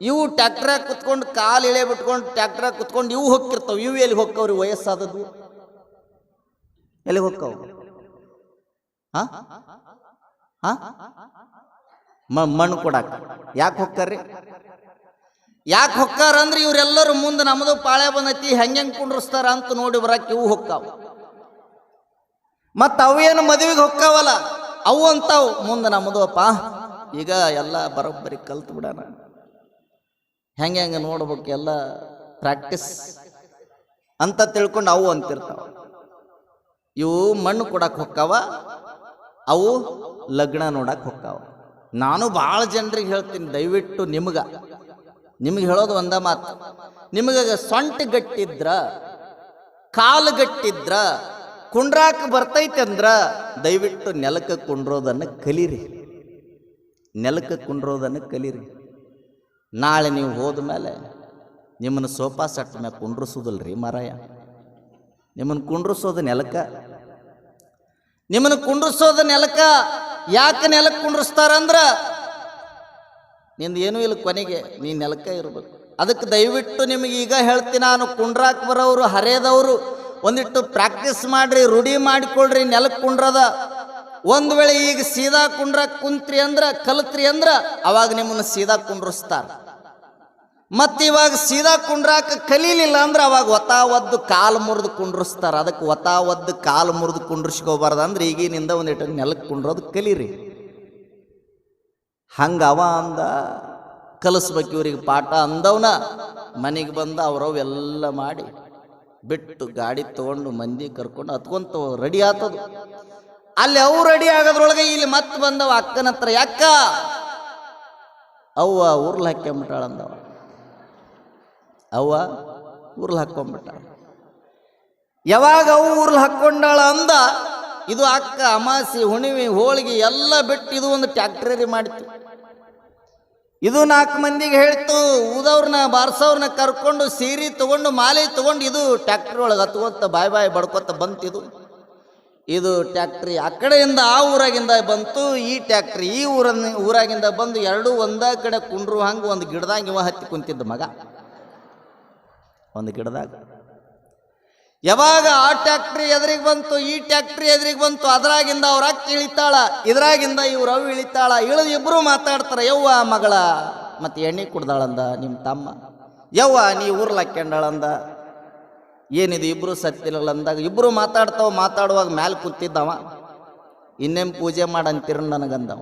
ಇವು ಟ್ಯಾಕ್ಟ್ರಾಗ ಕುತ್ಕೊಂಡು ಕಾಲು ಇಳೆ ಬಿಟ್ಕೊಂಡು ಟ್ಯಾಕ್ಟ್ರಾಗ ಕುತ್ಕೊಂಡು ಇವು ಹೋಗ್ತಿರ್ತಾವೆ. ಇವು ಎಲ್ಲಿ ಹೋಗ್ತಾವ್ರಿ? ವಯಸ್ಸಾದದ್ದು ಎಲ್ಲಿ ಹೋಗ್ತಾವ? ಮಣ್ಣು ಕೊಡಾಕ. ಯಾಕೆ ಹೋಗ್ತಾರ್ರಿ? ಯಾಕೆ ಹೊಕ್ಕಾರ ಅಂದ್ರೆ ಇವರೆಲ್ಲರೂ ಮುಂದೆ ನಮ್ಮದು ಪಾಳೆ ಬಂದೈತಿ, ಹೆಂಗೆ ಕುಂಡ್ರಿಸ್ತಾರ ಅಂತ ನೋಡಿ ಬರಕ್ಕೆ ಇವು ಹೊಕ್ಕಾವ. ಮತ್ತು ಅವೇನು ಮದುವೆಗೆ ಹೊಕ್ಕಾವಲ್ಲ ಅವು ಅಂತಾವು ಮುಂದೆ ನಮ್ಮದು ಅಪ್ಪ ಈಗ ಎಲ್ಲ ಬರೋಬ್ಬರಿ ಕಲ್ತು ಬಿಡೋಣ, ಹೆಂಗೆ ನೋಡ್ಬೇಕು, ಎಲ್ಲ ಪ್ರಾಕ್ಟೀಸ್ ಅಂತ ತಿಳ್ಕೊಂಡು ಅವು ಅಂತಿರ್ತಾವ. ಇವು ಮಣ್ಣು ಕೊಡಕ್ಕೆ ಹೊಕ್ಕಾವ, ಅವು ಲಗ್ನ ನೋಡಕ್ಕೆ ಹೊಕ್ಕಾವ. ನಾನು ಭಾಳ ಜನರಿಗೆ ಹೇಳ್ತೀನಿ, ದಯವಿಟ್ಟು ನಿಮಗೆ ಹೇಳೋದು ಒಂದ ಮಾತು, ನಿಮಗೆ ಸೊಂಟ ಗಟ್ಟಿದ್ರ, ಕಾಲು ಗಟ್ಟಿದ್ರ, ಕುಂಡ್ರಾಕ ಬರ್ತೈತೆ ಅಂದ್ರ ದಯವಿಟ್ಟು ನೆಲಕ್ಕೆ ಕುಂಡ್ರೋದನ್ನು ಕಲೀರಿ. ನೆಲಕ್ಕೆ ಕುಂಡ್ರೋದನ್ನು ಕಲೀರಿ. ನಾಳೆ ನೀವು ಹೋದ ಮೇಲೆ ನಿಮ್ಮನ್ನು ಸೋಫಾ ಸೆಟ್ ಮ್ಯಾಗ ಕುಂಡ್ರಿಸೋದಿಲ್ರಿ ಮಾರಾಯ. ನಿಮ್ಮನ್ನು ಕುಂಡ್ರಿಸೋದು ನೆಲಕ್ಕೆ. ನಿಮ್ಮನ್ನು ಕುಂಡ್ರಿಸೋದು ನೆಲಕ್ಕೆ. ಯಾಕೆ ನೆಲಕ್ಕೆ ಕುಂಡ್ರಿಸ್ತಾರಂದ್ರ ನಿಂದು ಏನೂ ಇಲ್ಲ, ಕೊನೆಗೆ ನೀ ನೆಲಕ್ಕೆ ಇರಬೇಕು. ಅದಕ್ಕೆ ದಯವಿಟ್ಟು ನಿಮಗೆ ಈಗ ಹೇಳ್ತೀನಿ ನಾನು, ಕುಂಡ್ರಾಕ್ ಬರೋರು, ಹರಿಯದವರು ಒಂದಿಟ್ಟು ಪ್ರಾಕ್ಟೀಸ್ ಮಾಡ್ರಿ, ರೂಢಿ ಮಾಡಿಕೊಳ್ರಿ ನೆಲಕ್ಕೆ ಕುಂಡ್ರದ. ಒಂದು ವೇಳೆ ಈಗ ಸೀದಾ ಕುಂಡ್ರಾಕ್ ಕುಂತ್ರಿ ಅಂದ್ರೆ, ಕಲಿತ್ರಿ ಅಂದ್ರೆ ಅವಾಗ ನಿಮ್ಮನ್ನು ಸೀದಾ ಕುಂಡ್ರಿಸ್ತಾರೆ. ಮತ್ತು ಇವಾಗ ಸೀದಾ ಕುಂಡ್ರಾಕ ಕಲೀಲಿಲ್ಲ ಅಂದ್ರೆ ಅವಾಗ ಒದ್ದು ಕಾಲು ಮುರಿದು ಕುಂಡ್ರಿಸ್ತಾರೆ. ಅದಕ್ಕೆ ಒದ್ದು ಕಾಲು ಮುರಿದು ಕುಂಡ್ರಿಸ್ಕೋಬಾರ್ದು ಅಂದ್ರೆ ಈಗಿನಿಂದ ಒಂದಿಟ್ಟು ನೆಲಕ್ಕೆ ಕುಂಡ್ರೋದು ಕಲೀರಿ. ಹಂಗವ ಅಂದ ಕಲಿಸ್ಬೇಕು ಇವ್ರಿಗೆ ಪಾಠ ಅಂದವನ ಮನೆಗೆ ಬಂದ ಅವ್ರವೆಲ್ಲ ಮಾಡಿ ಬಿಟ್ಟು ಗಾಡಿ ತೊಗೊಂಡು ಮಂದಿ ಕರ್ಕೊಂಡು ಹತ್ಕೊಂತ ರೆಡಿ ಆತದು. ಅಲ್ಲಿ ಅವು ರೆಡಿ ಆಗೋದ್ರೊಳಗೆ ಇಲ್ಲಿ ಮತ್ತೆ ಬಂದವ ಅಕ್ಕನ ಹತ್ರ, ಯಾಕ ಅವ್ವ ಉರ್ಲ್ ಹಾಕ್ಕೊಂಬಿಟ್ಟಾಳ ಅಂದವ. ಅವ್ವ ಉರ್ಲ್ ಹಾಕ್ಕೊಂಬಿಟ್ಟಾಳ. ಯಾವಾಗ ಅವು ಉರ್ಲ್ ಹಾಕ್ಕೊಂಡಾಳ ಅಂದ, ಇದು ಅಕ್ಕ ಅಮಾಸಿ ಹುಣಿವಿ ಹೋಳಿಗೆ ಎಲ್ಲ ಬಿಟ್ಟು ಇದು ಒಂದು ಟ್ಯಾಕ್ಟ್ರಿ ಮಾಡಿತ್ತು. ಇದು 4 ಮಂದಿಗೆ ಹೇಳ್ತು, ಊದವ್ರನ್ನ ಬಾರ್ಸವ್ರನ್ನ ಕರ್ಕೊಂಡು ಸೀರೆ ತಗೊಂಡು ಮಾಲೆ ತಗೊಂಡು ಇದು ಟ್ಯಾಕ್ಟ್ರಿ ಒಳಗೆ ಹತ್ಕೊತ ಬಾಯ್ ಬಡ್ಕೊತ ಬಂತಿದು. ಇದು ಟ್ಯಾಕ್ಟ್ರಿ ಆ ಕಡೆಯಿಂದ ಆ ಊರಾಗಿಂದ ಬಂತು, ಈ ಟ್ಯಾಕ್ಟ್ರಿ ಈ ಊರಾಗಿಂದ ಬಂದು ಎರಡೂ ಒಂದೇ ಕಡೆ ಕುಂಡ್ರು. ಹಂಗೆ ಒಂದು ಗಿಡದಾಗ ಇವ ಹತ್ತಿ ಕುಂತಿದ್ದ ಮಗ, ಒಂದು ಗಿಡದಾಗ. ಯಾವಾಗ ಆ ಟ್ಯಾಕ್ಟ್ರಿ ಎದುರಿಗೆ ಬಂತು, ಈ ಟ್ಯಾಕ್ಟ್ರಿ ಎದುರಿಗೆ ಬಂತು, ಅದ್ರಾಗಿಂದ ಅವ್ರ ಅಕ್ಕ ಇಳಿತಾಳ, ಇದ್ರಾಗಿಂದ ಇವ್ರು ಅವು ಇಳಿತಾಳ. ಇಳಿದು ಇಬ್ಬರು ಮಾತಾಡ್ತಾರೆ. ಯವ್ವ ಮಗಳ ಮತ್ತೆ ಎಣ್ಣೆ ಕುಡ್ದಾಳಂದ ನಿಮ್ಮ ತಮ್ಮ, ಯವ್ವ ನೀ ಊರ್ಲ್ ಹಾಕ್ಯಂಡಾಳಂದ, ಏನಿದು ಇಬ್ಬರು ಸತ್ತಿರಲ್ಲ ಅಂದಾಗ ಇಬ್ಬರು ಮಾತಾಡುವಾಗ ಮ್ಯಾಲೆ ಕೂತಿದ್ದವ, ಇನ್ನೇನು ಪೂಜೆ ಮಾಡಂತೀರ ನನಗಂದವ.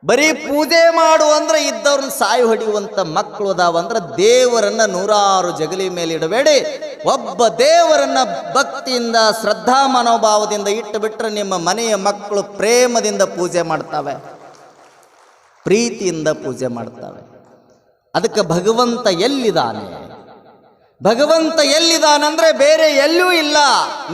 ಬರೀ ಪೂಜೆ ಮಾಡು ಅಂದ್ರೆ ಇದ್ದವ್ರನ್ನ ಸಾಯಿ ಹೊಡೆಯುವಂಥ ಮಕ್ಕಳು ಅದಾವಂದ್ರೆ ದೇವರನ್ನ 100 ಜಗಲಿ ಮೇಲೆ ಇಡಬೇಡಿ. ಒಬ್ಬ ದೇವರನ್ನ ಭಕ್ತಿಯಿಂದ ಶ್ರದ್ಧಾ ಮನೋಭಾವದಿಂದ ಇಟ್ಟು ಬಿಟ್ಟರೆ ನಿಮ್ಮ ಮನೆಯ ಮಕ್ಕಳು ಪ್ರೇಮದಿಂದ ಪೂಜೆ ಮಾಡ್ತವೆ, ಪ್ರೀತಿಯಿಂದ ಪೂಜೆ ಮಾಡ್ತವೆ. ಅದಕ್ಕೆ ಭಗವಂತ ಎಲ್ಲಿದ್ದಾನೆ? ಭಗವಂತ ಎಲ್ಲಿದ್ದಾನಂದ್ರೆ ಬೇರೆ ಎಲ್ಲೂ ಇಲ್ಲ,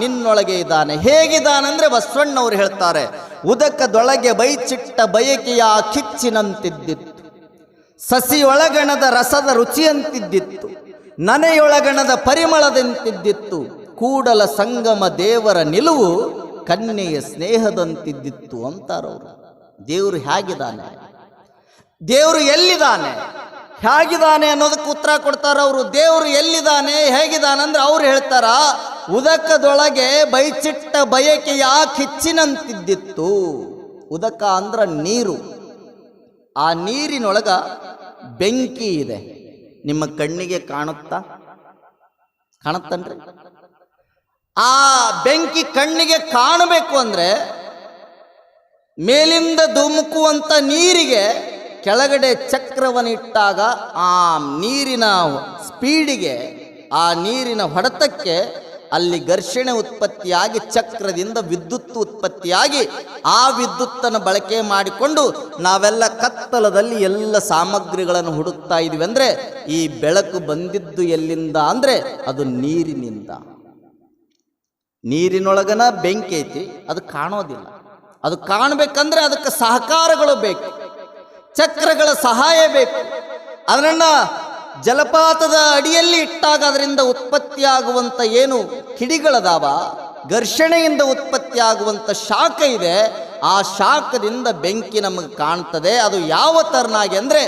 ನಿನ್ನೊಳಗೆ ಇದ್ದಾನೆ. ಹೇಗಿದ್ದಾನಂದ್ರೆ ಬಸವಣ್ಣವ್ರು ಹೇಳ್ತಾರೆ, ಉದಕದೊಳಗೆ ಬೈಚಿಟ್ಟ ಬಯಕೆಯ ಕಿಚ್ಚಿನಂತಿದ್ದಿತ್ತು, ಸಸಿಯೊಳಗಣದ ರಸದ ರುಚಿಯಂತಿದ್ದಿತ್ತು, ನನೆಯೊಳಗಣದ ಪರಿಮಳದಂತಿದ್ದಿತ್ತು, ಕೂಡಲ ಸಂಗಮ ದೇವರ ನಿಲುವು ಕನ್ಯೆಯ ಸ್ನೇಹದಂತಿದ್ದಿತ್ತು ಅಂತಾರವರು. ದೇವರು ಹೇಗಿದ್ದಾನೆ, ದೇವರು ಎಲ್ಲಿದ್ದಾನೆ, ಹೇಗಿದ್ದಾನೆ ಅನ್ನೋದಕ್ಕೆ ಉತ್ತರ ಕೊಡ್ತಾರ ಅವರು. ದೇವರು ಎಲ್ಲಿದ್ದಾನೆ ಹೇಗಿದ್ದಾನಂದ್ರೆ ಅವ್ರು ಹೇಳ್ತಾರ, ಉದಕದೊಳಗೆ ಬೈಚಿಟ್ಟ ಬಯಕೆಯ ಕಿಚ್ಚಿನಂತಿದ್ದಿತ್ತು. ಉದಕ ಅಂದ್ರ ನೀರು, ಆ ನೀರಿನೊಳಗ ಬೆಂಕಿ ಇದೆ. ನಿಮ್ಮ ಕಣ್ಣಿಗೆ ಕಾಣುತ್ತನ್ರಿ? ಆ ಬೆಂಕಿ ಕಣ್ಣಿಗೆ ಕಾಣಬೇಕು ಅಂದ್ರೆ ಮೇಲಿಂದ ಧುಮುಕುವಂತ ನೀರಿಗೆ ಕೆಳಗಡೆ ಚಕ್ರವನ್ನಿಟ್ಟಾಗ ಆ ನೀರಿನ ಸ್ಪೀಡಿಗೆ, ಆ ನೀರಿನ ಹೊಡೆತಕ್ಕೆ ಅಲ್ಲಿ ಘರ್ಷಣೆ ಉತ್ಪತ್ತಿಯಾಗಿ ಚಕ್ರದಿಂದ ವಿದ್ಯುತ್ ಉತ್ಪತ್ತಿಯಾಗಿ ಆ ವಿದ್ಯುತ್ತನ್ನು ಬಳಕೆ ಮಾಡಿಕೊಂಡು ನಾವೆಲ್ಲ ಕತ್ತಲದಲ್ಲಿ ಎಲ್ಲ ಸಾಮಗ್ರಿಗಳನ್ನು ಹುಡುಕ್ತಾ ಇದ್ವಿ. ಅಂದರೆ ಈ ಬೆಳಕು ಬಂದಿದ್ದು ಎಲ್ಲಿಂದ ಅಂದರೆ ಅದು ನೀರಿನಿಂದ. ನೀರಿನೊಳಗನ ಬೆಂಕಿ ಐತಿ, ಅದು ಕಾಣೋದಿಲ್ಲ. ಅದು ಕಾಣಬೇಕಂದ್ರೆ ಅದಕ್ಕೆ ಸಹಕಾರಗಳು ಬೇಕು, ಚಕ್ರಗಳ ಸಹಾಯ ಬೇಕು. ಅದನ್ನ ಜಲಪಾತದ ಅಡಿಯಲ್ಲಿ ಇಟ್ಟಾಗ ಅದರಿಂದ ಉತ್ಪತ್ತಿಯಾಗುವಂಥ ಏನು ಕಿಡಿಗಳದಾವ, ಘರ್ಷಣೆಯಿಂದ ಉತ್ಪತ್ತಿಯಾಗುವಂಥ ಶಾಖ ಇದೆ, ಆ ಶಾಖದಿಂದ ಬೆಂಕಿ ನಮಗೆ ಕಾಣ್ತದೆ. ಅದು ಯಾವ ತರನಾಗಿ ಅಂದರೆ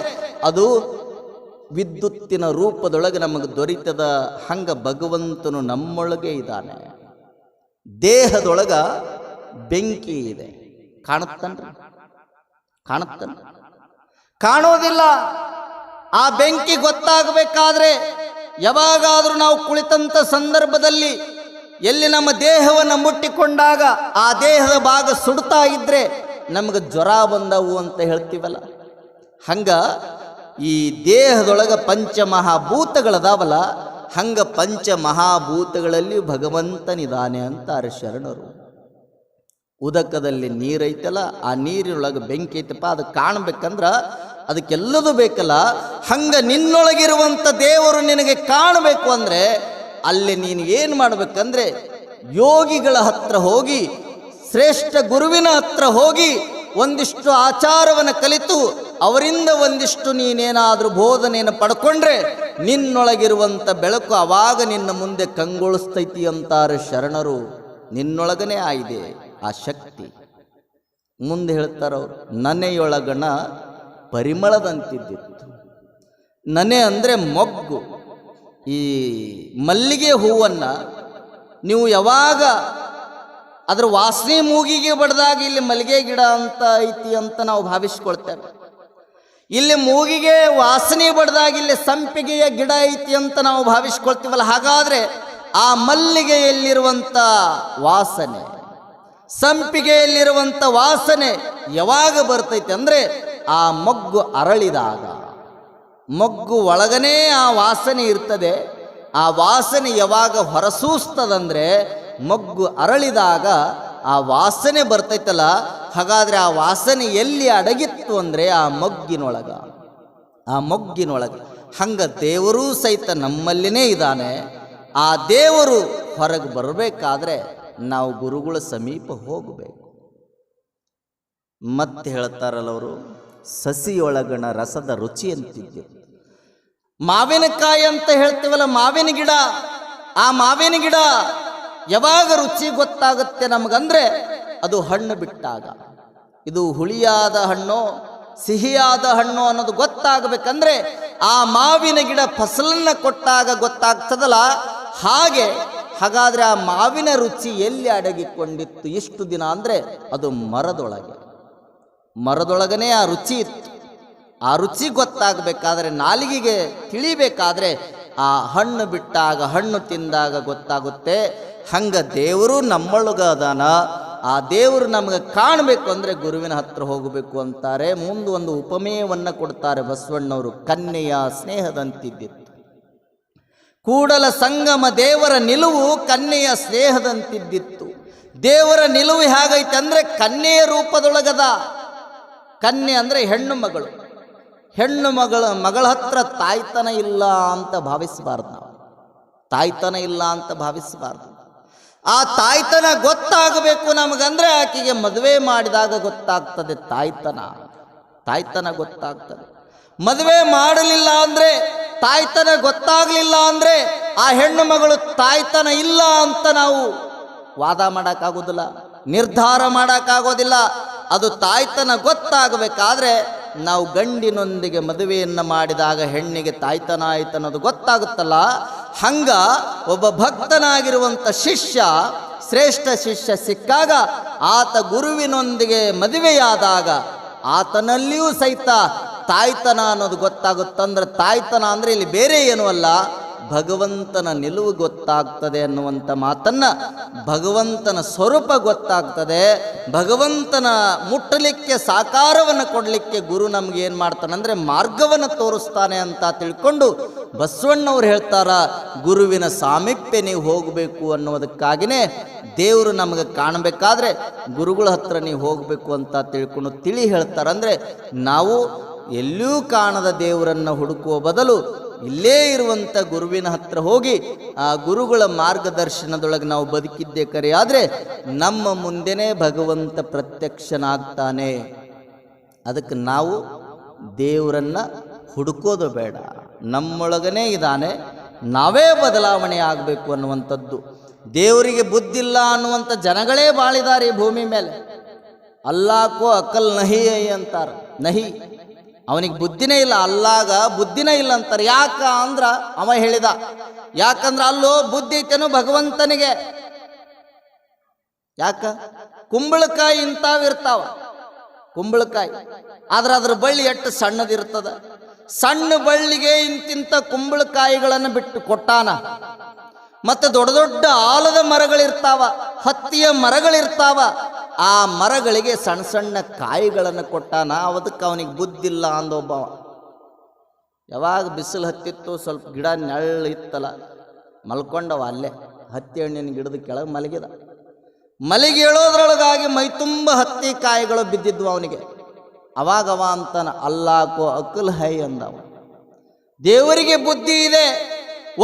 ಅದು ವಿದ್ಯುತ್ತಿನ ರೂಪದೊಳಗೆ ನಮಗೆ ದೊರೀತದ. ಹಂಗ ಭಗವಂತನು ನಮ್ಮೊಳಗೆ ಇದ್ದಾನೆ. ದೇಹದೊಳಗ ಬೆಂಕಿ ಇದೆ, ಕಾಣುತ್ತನ್ರಿ? ಕಾಣೋದಿಲ್ಲ. ಆ ಬೆಂಕಿ ಗೊತ್ತಾಗಬೇಕಾದ್ರೆ ಯಾವಾಗಾದರೂ ನಾವು ಕುಳಿತಂಥ ಸಂದರ್ಭದಲ್ಲಿ ಎಲ್ಲಿ ನಮ್ಮ ದೇಹವನ್ನು ಮುಟ್ಟಿಕೊಂಡಾಗ ಆ ದೇಹದ ಭಾಗ ಸುಡ್ತಾ ಇದ್ರೆ ನಮಗೆ ಜ್ವರ ಬಂದವು ಅಂತ ಹೇಳ್ತೀವಲ್ಲ, ಹಂಗ ಈ ದೇಹದೊಳಗ ಪಂಚಮಹಾಭೂತಗಳದಾವಲ್ಲ, ಹಂಗ ಪಂಚಮಹಾಭೂತಗಳಲ್ಲಿ ಭಗವಂತನಿದ್ದಾನೆ ಅಂತಾರೆ ಶರಣರು. ಉದಕದಲ್ಲಿ ನೀರೈತಲ್ಲ, ಆ ನೀರಿನೊಳಗೆ ಬೆಂಕಿ ಐತಪ್ಪ, ಅದು ಕಾಣಬೇಕಂದ್ರ ಅದಕ್ಕೆಲ್ಲದೂ ಬೇಕಲ್ಲ. ಹಂಗ ನಿನ್ನೊಳಗಿರುವಂಥ ದೇವರು ನಿನಗೆ ಕಾಣಬೇಕು ಅಂದರೆ ಅಲ್ಲಿ ನೀನು ಏನು ಮಾಡಬೇಕಂದ್ರೆ ಯೋಗಿಗಳ ಹತ್ರ ಹೋಗಿ, ಶ್ರೇಷ್ಠ ಗುರುವಿನ ಹತ್ರ ಹೋಗಿ ಒಂದಿಷ್ಟು ಆಚಾರವನ್ನು ಕಲಿತು ಅವರಿಂದ ಒಂದಿಷ್ಟು ನೀನೇನಾದರೂ ಬೋಧನೆಯನ್ನು ಪಡ್ಕೊಂಡ್ರೆ ನಿನ್ನೊಳಗಿರುವಂಥ ಬೆಳಕು ಅವಾಗ ನಿನ್ನ ಮುಂದೆ ಕಂಗೊಳಿಸ್ತೈತಿ ಅಂತಾರೆ ಶರಣರು. ನಿನ್ನೊಳಗನೇ ಆಗಿದೆ ಆ ಶಕ್ತಿ. ಮುಂದೆ ಹೇಳ್ತಾರವ್ರು, ನನೆಯೊಳಗಣ ಪರಿಮಳದಂತಿದ್ದಿತ್ತು. ನನೆ ಅಂದರೆ ಮೊಗ್ಗು. ಈ ಮಲ್ಲಿಗೆ ಹೂವನ್ನು ನೀವು ಯಾವಾಗ ಅದರ ವಾಸನೆ ಮೂಗಿಗೆ ಬಡ್ದಾಗ ಇಲ್ಲಿ ಮಲ್ಲಿಗೆ ಗಿಡ ಅಂತ ಐತಿ ಅಂತ ನಾವು ಭಾವಿಸ್ಕೊಳ್ತೇವೆ. ಇಲ್ಲಿ ಮೂಗಿಗೆ ವಾಸನೆ ಬಡ್ದಾಗ ಇಲ್ಲಿ ಸಂಪಿಗೆಯ ಗಿಡ ಐತಿ ಅಂತ ನಾವು ಭಾವಿಸ್ಕೊಳ್ತೀವಲ್ಲ. ಹಾಗಾದರೆ ಆ ಮಲ್ಲಿಗೆಯಲ್ಲಿರುವಂಥ ವಾಸನೆ, ಸಂಪಿಗೆಯಲ್ಲಿರುವಂಥ ವಾಸನೆ ಯಾವಾಗ ಬರ್ತೈತೆ ಅಂದರೆ ಆ ಮೊಗ್ಗು ಅರಳಿದಾಗ. ಮೊಗ್ಗು ಒಳಗನೇ ಆ ವಾಸನೆ ಇರ್ತದೆ. ಆ ವಾಸನೆ ಯಾವಾಗ ಹೊರಸೂಸ್ತದಂದರೆ ಮೊಗ್ಗು ಅರಳಿದಾಗ ಆ ವಾಸನೆ ಬರ್ತೈತಲ್ಲ. ಹಾಗಾದರೆ ಆ ವಾಸನೆ ಎಲ್ಲಿ ಅಡಗಿತ್ತು ಅಂದರೆ ಆ ಮೊಗ್ಗಿನೊಳಗ. ಹಂಗ ದೇವರೂ ಸಹಿತ ನಮ್ಮಲ್ಲಿನೇ ಇದ್ದಾನೆ. ಆ ದೇವರು ಹೊರಗೆ ಬರಬೇಕಾದ್ರೆ ನಾವು ಗುರುಗಳ ಸಮೀಪ ಹೋಗಬೇಕು. ಮತ್ತೆ ಹೇಳ್ತಾರಲ್ಲ ಅವರು, ಸಸಿಯೊಳಗಣ ರಸದ ರುಚಿ ಅಂತಿದ್ದೆ. ಮಾವಿನಕಾಯಿ ಅಂತ ಹೇಳ್ತೀವಲ್ಲ, ಮಾವಿನ ಗಿಡ. ಆ ಮಾವಿನ ಗಿಡ ಯಾವಾಗ ರುಚಿ ಗೊತ್ತಾಗುತ್ತೆ ನಮಗಂದ್ರೆ ಅದು ಹಣ್ಣು ಬಿಟ್ಟಾಗ. ಇದು ಹುಳಿಯಾದ ಹಣ್ಣು ಸಿಹಿಯಾದ ಹಣ್ಣು ಅನ್ನೋದು ಗೊತ್ತಾಗಬೇಕಂದ್ರೆ ಆ ಮಾವಿನ ಗಿಡ ಫಸಲನ್ನು ಕೊಟ್ಟಾಗ ಗೊತ್ತಾಗ್ತದಲ್ಲ. ಹಾಗಾದ್ರೆ ಆ ಮಾವಿನ ರುಚಿ ಎಲ್ಲಿ ಅಡಗಿಕೊಂಡಿತ್ತು ಇಷ್ಟು ದಿನ ಅಂದರೆ ಅದು ಮರದೊಳಗನೇ ಆ ರುಚಿ ಇತ್ತು. ಆ ರುಚಿ ಗೊತ್ತಾಗಬೇಕಾದ್ರೆ, ನಾಲಿಗೆಗೆ ತಿಳಿಬೇಕಾದ್ರೆ ಆ ಹಣ್ಣು ಬಿಟ್ಟಾಗ, ಹಣ್ಣು ತಿಂದಾಗ ಗೊತ್ತಾಗುತ್ತೆ. ಹಂಗ ದೇವರು ನಮ್ಮೊಳಗ ಅದಾನ. ಆ ದೇವರು ನಮಗೆ ಕಾಣಬೇಕು ಅಂದರೆ ಗುರುವಿನ ಹತ್ರ ಹೋಗಬೇಕು ಅಂತಾರೆ. ಮುಂದೆ ಒಂದು ಉಪಮೇಯವನ್ನು ಕೊಡ್ತಾರೆ ಬಸವಣ್ಣವರು, ಕನ್ಯೆಯ ಸ್ನೇಹದಂತಿದ್ದಿತ್ತು. ಕೂಡಲ ಸಂಗಮ ದೇವರ ನಿಲುವು ಕನ್ಯೆಯ ಸ್ನೇಹದಂತಿದ್ದಿತ್ತು. ದೇವರ ನಿಲುವು ಹೇಗೈತೆ ಅಂದರೆ ಕನ್ಯೆಯ ರೂಪದೊಳಗದ. ಕನ್ಯೆ ಅಂದರೆ ಹೆಣ್ಣು ಮಗಳು. ಹೆಣ್ಣು ಮಗಳ ಹತ್ರ ತಾಯ್ತನ ಇಲ್ಲ ಅಂತ ಭಾವಿಸಬಾರ್ದು ನಾವು. ಆ ತಾಯ್ತನ ಗೊತ್ತಾಗಬೇಕು ನಮಗಂದ್ರೆ ಆಕೆಗೆ ಮದುವೆ ಮಾಡಿದಾಗ ಗೊತ್ತಾಗ್ತದೆ ತಾಯ್ತನ ಗೊತ್ತಾಗ್ತದೆ. ಮದುವೆ ಮಾಡಲಿಲ್ಲ ಅಂದರೆ, ತಾಯ್ತನ ಗೊತ್ತಾಗಲಿಲ್ಲ ಅಂದರೆ ಆ ಹೆಣ್ಣು ಮಗಳು ತಾಯ್ತನ ಇಲ್ಲ ಅಂತ ನಾವು ವಾದ ಮಾಡೋಕ್ಕಾಗೋದಿಲ್ಲ, ನಿರ್ಧಾರ ಮಾಡೋಕ್ಕಾಗೋದಿಲ್ಲ. ಅದು ತಾಯ್ತನ ಗೊತ್ತಾಗಬೇಕಾದ್ರೆ ನಾವು ಗಂಡಿನೊಂದಿಗೆ ಮದುವೆಯನ್ನು ಮಾಡಿದಾಗ ಹೆಣ್ಣಿಗೆ ತಾಯ್ತನ ಆಯ್ತು ಅನ್ನೋದು ಗೊತ್ತಾಗುತ್ತಲ್ಲ. ಹಂಗ ಒಬ್ಬ ಭಕ್ತನಾಗಿರುವಂಥ ಶಿಷ್ಯ, ಶ್ರೇಷ್ಠ ಶಿಷ್ಯ ಸಿಕ್ಕಾಗ ಆತ ಗುರುವಿನೊಂದಿಗೆ ಮದುವೆಯಾದಾಗ ಆತನಲ್ಲಿಯೂ ಸಹಿತ ತಾಯ್ತನ ಅನ್ನೋದು ಗೊತ್ತಾಗುತ್ತಂದ್ರೆ, ತಾಯ್ತನ ಅಂದರೆ ಇಲ್ಲಿ ಬೇರೆ ಏನೂ ಅಲ್ಲ, ಭಗವಂತನ ನಿಲುವು ಗೊತ್ತಾಗ್ತದೆ ಅನ್ನುವಂಥ ಮಾತನ್ನು, ಭಗವಂತನ ಸ್ವರೂಪ ಗೊತ್ತಾಗ್ತದೆ. ಭಗವಂತನ ಮುಟ್ಟಲಿಕ್ಕೆ, ಸಾಕಾರವನ್ನು ಕೊಡಲಿಕ್ಕೆ ಗುರು ನಮ್ಗೆ ಏನು ಮಾಡ್ತಾನಂದರೆ ಮಾರ್ಗವನ್ನು ತೋರಿಸ್ತಾನೆ ಅಂತ ತಿಳ್ಕೊಂಡು ಬಸವಣ್ಣವ್ರು ಹೇಳ್ತಾರ, ಗುರುವಿನ ಸಾಮೀಪ್ಯ ನೀವು ಹೋಗಬೇಕು ಅನ್ನೋದಕ್ಕಾಗಿಯೇ ದೇವರು ನಮಗೆ ಕಾಣಬೇಕಾದ್ರೆ ಗುರುಗಳ ಹತ್ರ ನೀವು ಹೋಗಬೇಕು ಅಂತ ತಿಳ್ಕೊಂಡು ಹೇಳ್ತಾರಂದರೆ, ನಾವು ಎಲ್ಲಿಯೂ ಕಾಣದ ದೇವರನ್ನು ಹುಡುಕುವ ಬದಲು ಇಲ್ಲೇ ಇರುವಂಥ ಗುರುವಿನ ಹತ್ರ ಹೋಗಿ ಆ ಗುರುಗಳ ಮಾರ್ಗದರ್ಶನದೊಳಗೆ ನಾವು ಬದುಕಿದ್ದೇ ಕರೆ ಆದರೆ ನಮ್ಮ ಮುಂದೆನೇ ಭಗವಂತ ಪ್ರತ್ಯಕ್ಷನಾಗ್ತಾನೆ. ಅದಕ್ಕೆ ನಾವು ದೇವರನ್ನು ಹುಡುಕೋದು ಬೇಡ, ನಮ್ಮೊಳಗನೇ ಇದ್ದಾನೆ, ನಾವೇ ಬದಲಾವಣೆ ಆಗಬೇಕು ಅನ್ನುವಂಥದ್ದು. ದೇವರಿಗೆ ಬುದ್ಧಿಲ್ಲ ಅನ್ನುವಂಥ ಜನಗಳೇ ಬಾಳಿದ್ದಾರೆ ಈ ಭೂಮಿ ಮೇಲೆ. ಅಲ್ಲಾಕೋ ಅಕಲ್ ನಹಿ ಅಂತಾರೆ, ನಹಿ, ಅವನಿಗೆ ಬುದ್ಧಿನೇ ಇಲ್ಲ, ಅಲ್ಲಾಗ ಬುದ್ಧಿನೇ ಇಲ್ಲ ಅಂತಾರೆ. ಯಾಕ ಅಂದ್ರ ಅವ ಹೇಳಿದ, ಯಾಕಂದ್ರೆ ಅಲ್ಲೋ ಬುದ್ಧಿ ಐತೇನೋ ಭಗವಂತನಿಗೆ. ಯಾಕ? ಕುಂಬಳಕಾಯಿ ಇಂಥವಿರ್ತಾವ, ಕುಂಬಳಕಾಯಿ, ಆದ್ರೆ ಅದ್ರ ಬಳ್ಳಿ ಎಷ್ಟು ಸಣ್ಣದಿರ್ತದ. ಸಣ್ಣ ಬಳ್ಳಿಗೆ ಇಂತಿಂಥ ಕುಂಬಳಕಾಯಿಗಳನ್ನು ಬಿಟ್ಟು ಕೊಟ್ಟಾನ. ಮತ್ತೆ ದೊಡ್ಡ ದೊಡ್ಡ ಆಲದ ಮರಗಳಿರ್ತಾವ, ಹತ್ತಿಯ ಮರಗಳಿರ್ತಾವ, ಆ ಮರಗಳಿಗೆ ಸಣ್ಣ ಸಣ್ಣ ಕಾಯಿಗಳನ್ನು ಕೊಟ್ಟಾನ. ಅದಕ್ಕೆ ಅವನಿಗೆ ಬುದ್ಧಿಲ್ಲ ಅಂದೊಬ್ಬ. ಯಾವಾಗ ಬಿಸಿಲು ಹತ್ತಿತ್ತು, ಸ್ವಲ್ಪ ಗಿಡ ನೆಳ್ಳಿತ್ತಲ್ಲ, ಮಲ್ಕೊಂಡವ ಅಲ್ಲೇ ಹತ್ತಿ ಹಣ್ಣಿನ ಗಿಡದ ಕೆಳಗೆ ಮಲಗಿದ. ಮಲಿಗೇಳೋದ್ರೊಳಗಾಗಿ ಮೈ ತುಂಬ ಹತ್ತಿ ಕಾಯಿಗಳು ಬಿದ್ದಿದ್ವು ಅವನಿಗೆ. ಅವಾಗವ ಅಂತಾನ ಅಲ್ಲಾಕೋ ಅಕಲ್ ಹೈ ಅಂದವ. ದೇವರಿಗೆ ಬುದ್ಧಿ ಇದೆ.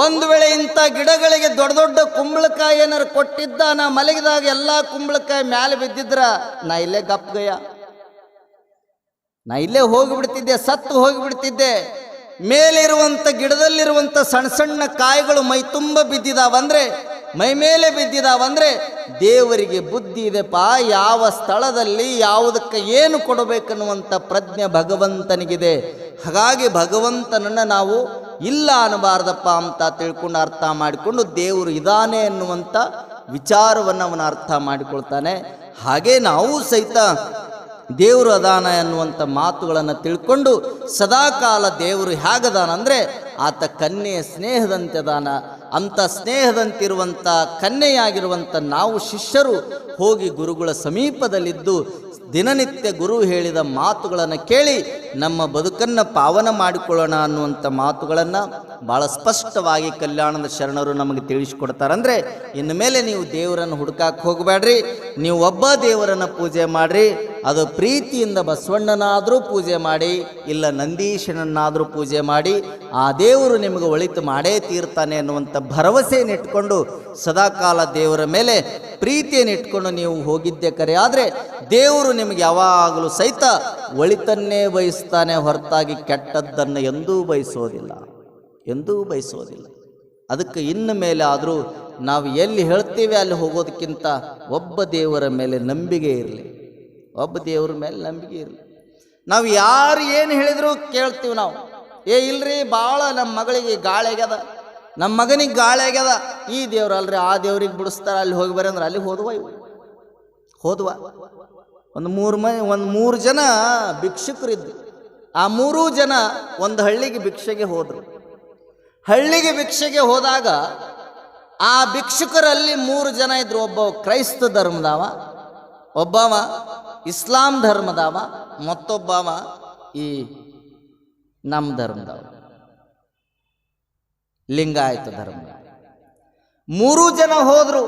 ಒಂದು ವೇಳೆ ಇಂಥ ಗಿಡಗಳಿಗೆ ದೊಡ್ಡ ದೊಡ್ಡ ಕುಂಬಳಕಾಯಿ ಏನಾರು ಕೊಟ್ಟಿದ್ದ, ನಾ ಮಲಗಿದಾಗ ಎಲ್ಲ ಕುಂಬಳಕಾಯಿ ಮ್ಯಾಲೆ ಬಿದ್ದಿದ್ರ ನಾ ಇಲ್ಲೇ ಗಪ್ಗಯ್ಯ, ನಾ ಇಲ್ಲೇ ಹೋಗಿಬಿಡ್ತಿದ್ದೆ, ಸತ್ತು ಹೋಗಿಬಿಡ್ತಿದ್ದೆ. ಮೇಲಿರುವಂಥ ಗಿಡದಲ್ಲಿರುವಂಥ ಸಣ್ಣ ಸಣ್ಣ ಕಾಯಿಗಳು ಮೈ ತುಂಬ ಬಿದ್ದಿದಾವಂದ್ರೆ, ಮೈ ಮೇಲೆ ಬಿದ್ದಿದಾವಂದ್ರೆ ದೇವರಿಗೆ ಬುದ್ಧಿ ಇದೆಪ್ಪ. ಯಾವ ಸ್ಥಳದಲ್ಲಿ ಯಾವುದಕ್ಕೆ ಏನು ಕೊಡಬೇಕನ್ನುವಂಥ ಪ್ರಜ್ಞೆ ಭಗವಂತನಿಗಿದೆ. ಹಾಗಾಗಿ ಭಗವಂತನನ್ನು ನಾವು ಇಲ್ಲ ಅನ್ನಬಾರ್ದಪ್ಪ ಅಂತ ತಿಳ್ಕೊಂಡು ಅರ್ಥ ಮಾಡಿಕೊಂಡು ದೇವರು ಇದಾನೆ ಎನ್ನುವಂಥ ವಿಚಾರವನ್ನು ಅವನ ಅರ್ಥ ಮಾಡಿಕೊಳ್ತಾನೆ. ಹಾಗೆ ನಾವು ಸಹಿತ ದೇವರು ಅದಾನ ಎನ್ನುವಂಥ ಮಾತುಗಳನ್ನು ತಿಳ್ಕೊಂಡು ಸದಾಕಾಲ ದೇವರು ಹೇಗದಾನ ಅಂದರೆ ಆತ ಕನ್ಯೆಯ ಸ್ನೇಹದಂತೆ ಅದಾನ. ಅಂಥ ಸ್ನೇಹದಂತಿರುವಂಥ ಕನ್ಯೆಯಾಗಿರುವಂಥ ನಾವು ಶಿಷ್ಯರು ಹೋಗಿ ಗುರುಗಳ ಸಮೀಪದಲ್ಲಿದ್ದು ದಿನನಿತ್ಯ ಗುರು ಹೇಳಿದ ಮಾತುಗಳನ್ನು ಕೇಳಿ ನಮ್ಮ ಬದುಕನ್ನು ಪಾವನ ಮಾಡಿಕೊಳ್ಳೋಣ ಅನ್ನುವಂಥ ಮಾತುಗಳನ್ನು ಭಾಳ ಸ್ಪಷ್ಟವಾಗಿ ಕಲ್ಯಾಣದ ಶರಣರು ನಮಗೆ ತಿಳಿಸ್ಕೊಡ್ತಾರಂದರೆ, ಇನ್ನು ಮೇಲೆ ನೀವು ದೇವರನ್ನು ಹುಡುಕಕ್ಕೆ ಹೋಗಬೇಡ್ರಿ, ನೀವು ಒಬ್ಬ ದೇವರನ್ನು ಪೂಜೆ ಮಾಡಿರಿ. ಅದು ಪ್ರೀತಿಯಿಂದ ಬಸವಣ್ಣನಾದರೂ ಪೂಜೆ ಮಾಡಿ, ಇಲ್ಲ ನಂದೀಶನನ್ನಾದರೂ ಪೂಜೆ ಮಾಡಿ, ಆ ದೇವರು ನಿಮಗೆ ಒಳಿತು ಮಾಡೇ ತೀರ್ತಾನೆ ಅನ್ನುವಂಥ ಭರವಸೆಯನ್ನು ಇಟ್ಕೊಂಡು ಸದಾಕಾಲ ದೇವರ ಮೇಲೆ ಪ್ರೀತಿಯನ್ನು ಇಟ್ಕೊಂಡು ನೀವು ಹೋಗಿದ್ದೆ ಕರೆ ಆದರೆ ದೇವರು ನಿಮಗೆ ಯಾವಾಗಲೂ ಸಹಿತ ಒಳಿತನ್ನೇ ಬಯಸ್ತಾನೆ ಹೊರತಾಗಿ ಕೆಟ್ಟದ್ದನ್ನು ಎಂದೂ ಬಯಸೋದಿಲ್ಲ, ಎಂದೂ ಬಯಸೋದಿಲ್ಲ. ಅದಕ್ಕೆ ಇನ್ನು ಮೇಲೆ ಆದರೂ ನಾವು ಎಲ್ಲಿ ಹೇಳ್ತೀವಿ ಅಲ್ಲಿ ಹೋಗೋದಕ್ಕಿಂತ ಒಬ್ಬ ದೇವರ ಮೇಲೆ ನಂಬಿಕೆ ಇರಲಿ, ಒಬ್ಬ ದೇವರ ಮೇಲೆ ನಂಬಿಕೆ ಇರಲಿ. ನಾವು ಯಾರು ಏನು ಹೇಳಿದ್ರು ಕೇಳ್ತೀವಿ ನಾವು. ಇಲ್ರಿ ಭಾಳ ನಮ್ಮ ಮಗಳಿಗೆ ಗಾಳಿ ಆಗ್ಯದ, ನಮ್ಮ ಮಗನಿಗೆ ಗಾಳಿ ಆಗ್ಯದ, ಈ ದೇವ್ರು ಅಲ್ರಿ ಆ ದೇವ್ರಿಗೆ ಬಿಡಿಸ್ತಾರ, ಅಲ್ಲಿ ಹೋಗಿ ಬರ್ರಿ ಅಂದ್ರೆ ಅಲ್ಲಿ ಹೋದ್ವ ಒಂದು 3 ಜನ ಭಿಕ್ಷುಕರಿದ್ದು. ಆ 3 ಜನ ಒಂದು ಹಳ್ಳಿಗೆ ಭಿಕ್ಷೆಗೆ ಹೋದರು. ಹಳ್ಳಿಗೆ ಭಿಕ್ಷೆಗೆ ಹೋದಾಗ ಆ ಭಿಕ್ಷುಕರಲ್ಲಿ 3 ಜನ ಇದ್ರು. ಒಬ್ಬ ಕ್ರೈಸ್ತ ಧರ್ಮದವ, ಒಬ್ಬವ ಇಸ್ಲಾಂ ಧರ್ಮದವ, ಮತ್ತೊಬ್ಬವ ಈ ನಮ್ಮ ಧರ್ಮದವ ಲಿಂಗಾಯತ ಧರ್ಮ. 3 ಜನ ಹೋದ್ರು.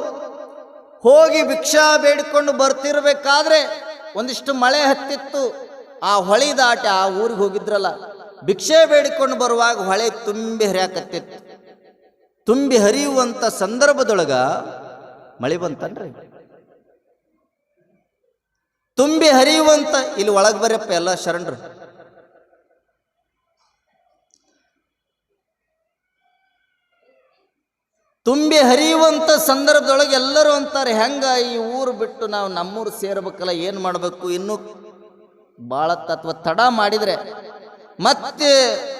ಹೋಗಿ ಭಿಕ್ಷಾ ಬೇಡಿಕೊಂಡು ಬರ್ತಿರ್ಬೇಕಾದ್ರೆ ಒಂದಿಷ್ಟು ಮಳೆ ಹತ್ತಿತ್ತು. ಆ ಹೊಳಿ ದಾಟಿ ಆ ಊರಿಗೆ ಹೋಗಿದ್ರಲ್ಲ, ಭಿಕ್ಷೆ ಬೇಡಿಕೊಂಡು ಬರುವಾಗ ಹೊಳೆ ತುಂಬಿ ಹರಿಯಾಕತ್ತಿತ್ತು. ತುಂಬಿ ಹರಿಯುವಂಥ ಸಂದರ್ಭದೊಳಗ ಮಳೆ ಬಂತನ್ರಿ. ತುಂಬಿ ಹರಿಯುವಂಥ ಇಲ್ಲಿ ಒಳಗೆ ಬರ್ಯಪ್ಪ ಎಲ್ಲ ಶರಣರು. ತುಂಬಿ ಹರಿಯುವಂಥ ಸಂದರ್ಭದೊಳಗೆ ಎಲ್ಲರೂ ಅಂತಾರೆ, ಹೆಂಗ ಈ ಊರು ಬಿಟ್ಟು ನಾವು ನಮ್ಮೂರು ಸೇರ್ಬೇಕಲ್ಲ, ಏನು ಮಾಡಬೇಕು, ಇನ್ನೂ ಭಾಳ ತಡ ಮಾಡಿದರೆ ಮತ್ತೆ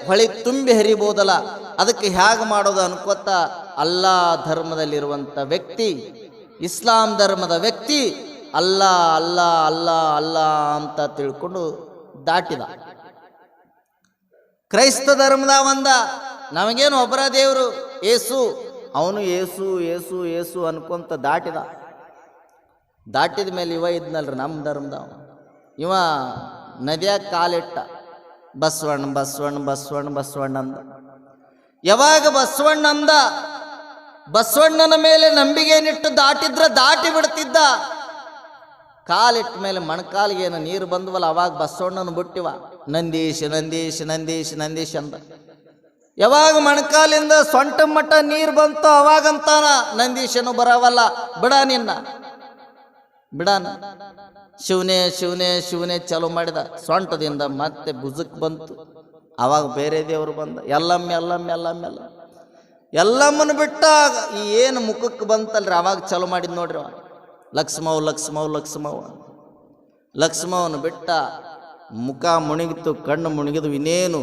ಹೊಳಿ ತುಂಬಿ ಹರಿಬೋದಲ್ಲ, ಅದಕ್ಕೆ ಹೇಗೆ ಮಾಡೋದು ಅನ್ಕೋತ ಅಲ್ಲಾ ಧರ್ಮದಲ್ಲಿರುವಂಥ ವ್ಯಕ್ತಿ, ಇಸ್ಲಾಂ ಧರ್ಮದ ವ್ಯಕ್ತಿ ಅಲ್ಲ ಅಲ್ಲ ಅಲ್ಲ ಅಲ್ಲ ಅಂತ ತಿಳ್ಕೊಂಡು ದಾಟಿದ. ಕ್ರೈಸ್ತ ಧರ್ಮದ ಒಂದ ನಮಗೇನು ಒಬ್ಬರ ದೇವರು ಏಸು, ಅವನು ಏಸು ಏಸು ಏಸು ಅನ್ಕೊಂತ ದಾಟಿದ ಮೇಲೆ ಇವ ಇದ್ನಲ್ರಿ ನಮ್ಮ ಧರ್ಮದವ, ಇವ ನದಿಯಾಗ ಕಾಲಿಟ್ಟ, ಬಸವಣ್ಣ ಬಸವಣ್ಣ ಬಸವಣ್ಣ ಬಸವಣ್ಣ ಅಂದ. ಯಾವಾಗ ಬಸವಣ್ಣ ಅಂದ, ಬಸವಣ್ಣನ ಮೇಲೆ ನಂಬಿಕೆನಿಟ್ಟು ದಾಟಿದ್ರ ದಾಟಿ ಬಿಡ್ತಿದ್ದ. ಕಾಲಿಟ್ಟ ಮೇಲೆ ಮಣಕಾಲಿಗೆ ಏನು ನೀರು ಬಂದವಲ್ಲ, ಅವಾಗ ಬಸವಣ್ಣನ ಬಿಟ್ಟಿವ, ನಂದೀಶ್ ನಂದೀಶ್ ನಂದೀಶ್ ನಂದೀಶ್ ಅಂದ. ಯಾವಾಗ ಮಣಕಾಲಿಂದ ಸೊಂಟ ಮಟ್ಟ ನೀರು ಬಂತು ಅವಾಗಂತಾನ ನಂದೀಶನು ಬರವಲ್ಲ, ಬಿಡಾನ ಶಿವನೇ ಶಿವನೇ ಶಿವನೇ ಚಾಲು ಮಾಡಿದ. ಸೊಂಟದಿಂದ ಮತ್ತೆ ಭುಜಕ್ಕೆ ಬಂತು. ಅವಾಗ ಬೇರೆ ದೇವರು ಬಂದ, ಎಲ್ಲಮ್ಮನ ಬಿಟ್ಟ ಈ ಏನು ಮುಖಕ್ಕೆ ಬಂತಲ್ರಿ ಅವಾಗ ಚಾಲು ಮಾಡಿದ್ ನೋಡ್ರಿ. ಲಕ್ಷ್ಮವನು ಬಿಟ್ಟ, ಮುಖ ಮುಳುಗಿತು, ಕಣ್ಣು ಮುಳುಗಿದು, ಇನ್ನೇನು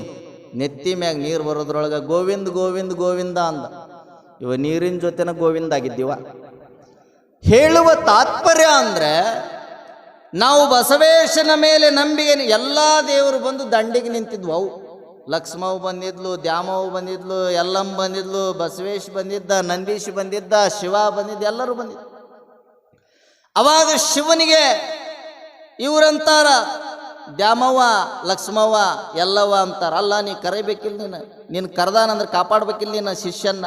ನೆತ್ತಿ ಮ್ಯಾಗ ನೀರು ಬರೋದ್ರೊಳಗೆ ಗೋವಿಂದ ಗೋವಿಂದ ಗೋವಿಂದ ಅಂದ. ಇವ ನೀರಿನ ಜೊತೆನ ಗೋವಿಂದ ಆಗಿದ್ದೀವ. ಹೇಳುವ ತಾತ್ಪರ್ಯ ಅಂದರೆ ನಾವು ಬಸವೇಶನ ಮೇಲೆ ನಂಬಿಕೆ, ಎಲ್ಲ ದೇವರು ಬಂದು ದಂಡಿಗೆ ನಿಂತಿದ್ವು. ಅವು ಲಕ್ಷ್ಮವ್ ಬಂದಿದ್ಲು, ದ್ಯಾಮವ್ ಬಂದಿದ್ಲು, ಎಲ್ಲಮ್ಮ ಬಂದಿದ್ಲು, ಬಸವೇಶ್ ಬಂದಿದ್ದ, ನಂದೀಶ್ ಬಂದಿದ್ದ, ಶಿವ ಬಂದಿದ್ದ, ಎಲ್ಲರೂ ಬಂದಿದ್ದ. ಅವಾಗ ಶಿವನಿಗೆ ಇವರಂತಾರ ದ್ಯಾಮವ್ವ ಲಕ್ಷ್ಮವ್ವ ಎಲ್ಲವ್ವ ಅಂತಾರ. ಅಲ್ಲ ನೀ ಕರಿಬೇಕಿಲ್ಲ, ನೀನು ಕರ್ದಾನಂದ್ರೆ ಕಾಪಾಡ್ಬೇಕಿಲ್ಲ ನಿನ್ನ ಶಿಷ್ಯನ್ನ.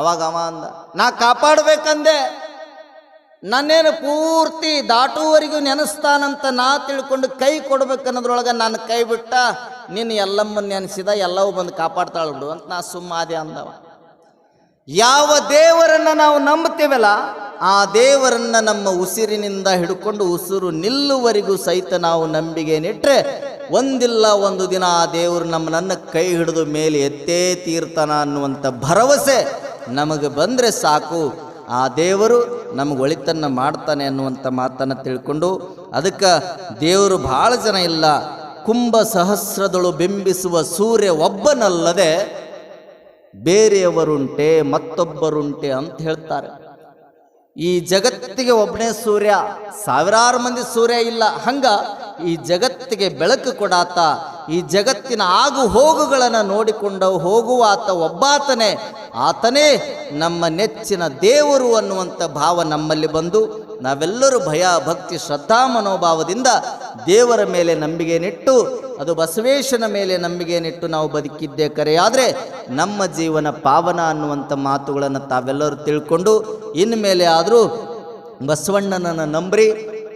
ಅವಾಗ ಅವ ಅಂದ, ನಾ ಕಾಪಾಡ್ಬೇಕಂದೆ, ನನ್ನೇನು ಪೂರ್ತಿ ದಾಟುವವರೆಗೂ ನೆನೆಸ್ತಾನಂತ ನಾ ತಿಳ್ಕೊಂಡು ಕೈ ಕೊಡ್ಬೇಕನ್ನೋದ್ರೊಳಗೆ ನಾನು ಕೈ ಬಿಟ್ಟ, ನೀನು ಎಲ್ಲಮ್ಮನ ನೆನೆಸಿದ ಎಲ್ಲವೂ ಬಂದು ಕಾಪಾಡ್ತಾಳು ಬಿಡು ಅಂತ ನಾ ಸುಮ್ಮಾದೆ ಅಂದವ. ಯಾವ ದೇವರನ್ನು ನಾವು ನಂಬ್ತೇವಲ್ಲ ಆ ದೇವರನ್ನು ನಮ್ಮ ಉಸಿರಿನಿಂದ ಹಿಡ್ಕೊಂಡು ಉಸಿರು ನಿಲ್ಲುವರೆಗೂ ಸಹಿತ ನಾವು ನಂಬಿಕೆ ನಿಟ್ಟರೆ ಒಂದಿಲ್ಲ ಒಂದು ದಿನ ಆ ದೇವರು ನಮ್ಮನ್ನು ಕೈ ಹಿಡಿದು ಮೇಲೆ ಎತ್ತೇ ತೀರ್ತಾನ ಅನ್ನುವಂಥ ಭರವಸೆ ನಮಗೆ ಬಂದರೆ ಸಾಕು. ಆ ದೇವರು ನಮಗೆ ಒಳಿತನ್ನು ಮಾಡ್ತಾನೆ ಅನ್ನುವಂಥ ಮಾತನ್ನು ತಿಳ್ಕೊಂಡು, ಅದಕ್ಕೆ ದೇವರು ಭಾಳ ಜನ ಇಲ್ಲ. ಕುಂಭ ಸಹಸ್ರದಳು ಬಿಂಬಿಸುವ ಸೂರ್ಯ ಒಬ್ಬನಲ್ಲದೆ ಬೇರೆಯವರುಂಟೆ ಮತ್ತೊಬ್ಬರುಂಟೆ ಅಂತ ಹೇಳ್ತಾರೆ. ಈ ಜಗತ್ತಿಗೆ ಒಬ್ಬನೇ ಸೂರ್ಯ, ಸಾವಿರಾರು ಮಂದಿ ಸೂರ್ಯ ಇಲ್ಲ. ಹಂಗ ಈ ಜಗತ್ತಿಗೆ ಬೆಳಕು ಕೊಡಾತ, ಈ ಜಗತ್ತಿನ ಆಗು ಹೋಗುಗಳನ್ನು ನೋಡಿಕೊಂಡು ಹೋಗುವ ಆತ ಒಬ್ಬಾತನೇ. ಆತನೇ ನಮ್ಮ ನೆಚ್ಚಿನ ದೇವರು ಅನ್ನುವಂಥ ಭಾವ ನಮ್ಮಲ್ಲಿ ಬಂದು ನಾವೆಲ್ಲರೂ ಭಯ ಭಕ್ತಿ ಶ್ರದ್ಧಾ ಮನೋಭಾವದಿಂದ ದೇವರ ಮೇಲೆ ನಂಬಿಕೆ ನಿಟ್ಟು, ಅದು ಬಸವೇಶನ ಮೇಲೆ ನಂಬಿಕೆ ನಿಟ್ಟು ನಾವು ಬದುಕಿದ್ದೇ ಕರೆಯಾದರೆ ನಮ್ಮ ಜೀವನ ಪಾವನ ಅನ್ನುವಂಥ ಮಾತುಗಳನ್ನು ತಾವೆಲ್ಲರೂ ತಿಳ್ಕೊಂಡು ಇನ್ಮೇಲೆ ಆದರೂ ಬಸವಣ್ಣನನ್ನು ನಂಬ್ರಿ,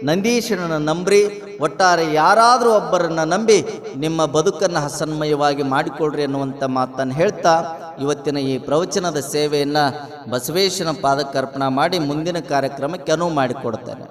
ನಂದೀಶನನ್ನು ನಂಬ್ರಿ, ಒಟ್ಟಾರೆ ಯಾರಾದರೂ ಒಬ್ಬರನ್ನು ನಂಬಿ ನಿಮ್ಮ ಬದುಕನ್ನು ಹಸನ್ಮಯವಾಗಿ ಮಾಡಿಕೊಳ್ರಿ ಅನ್ನುವಂಥ ಮಾತನ್ನು ಹೇಳ್ತಾ ಇವತ್ತಿನ ಈ ಪ್ರವಚನದ ಸೇವೆಯನ್ನು ಬಸವೇಶನ ಪಾದಕ್ಕರ್ಪಣೆ ಮಾಡಿ ಮುಂದಿನ ಕಾರ್ಯಕ್ರಮಕ್ಕೆ ಅನುವು ಮಾಡಿಕೊಡ್ತೇನೆ.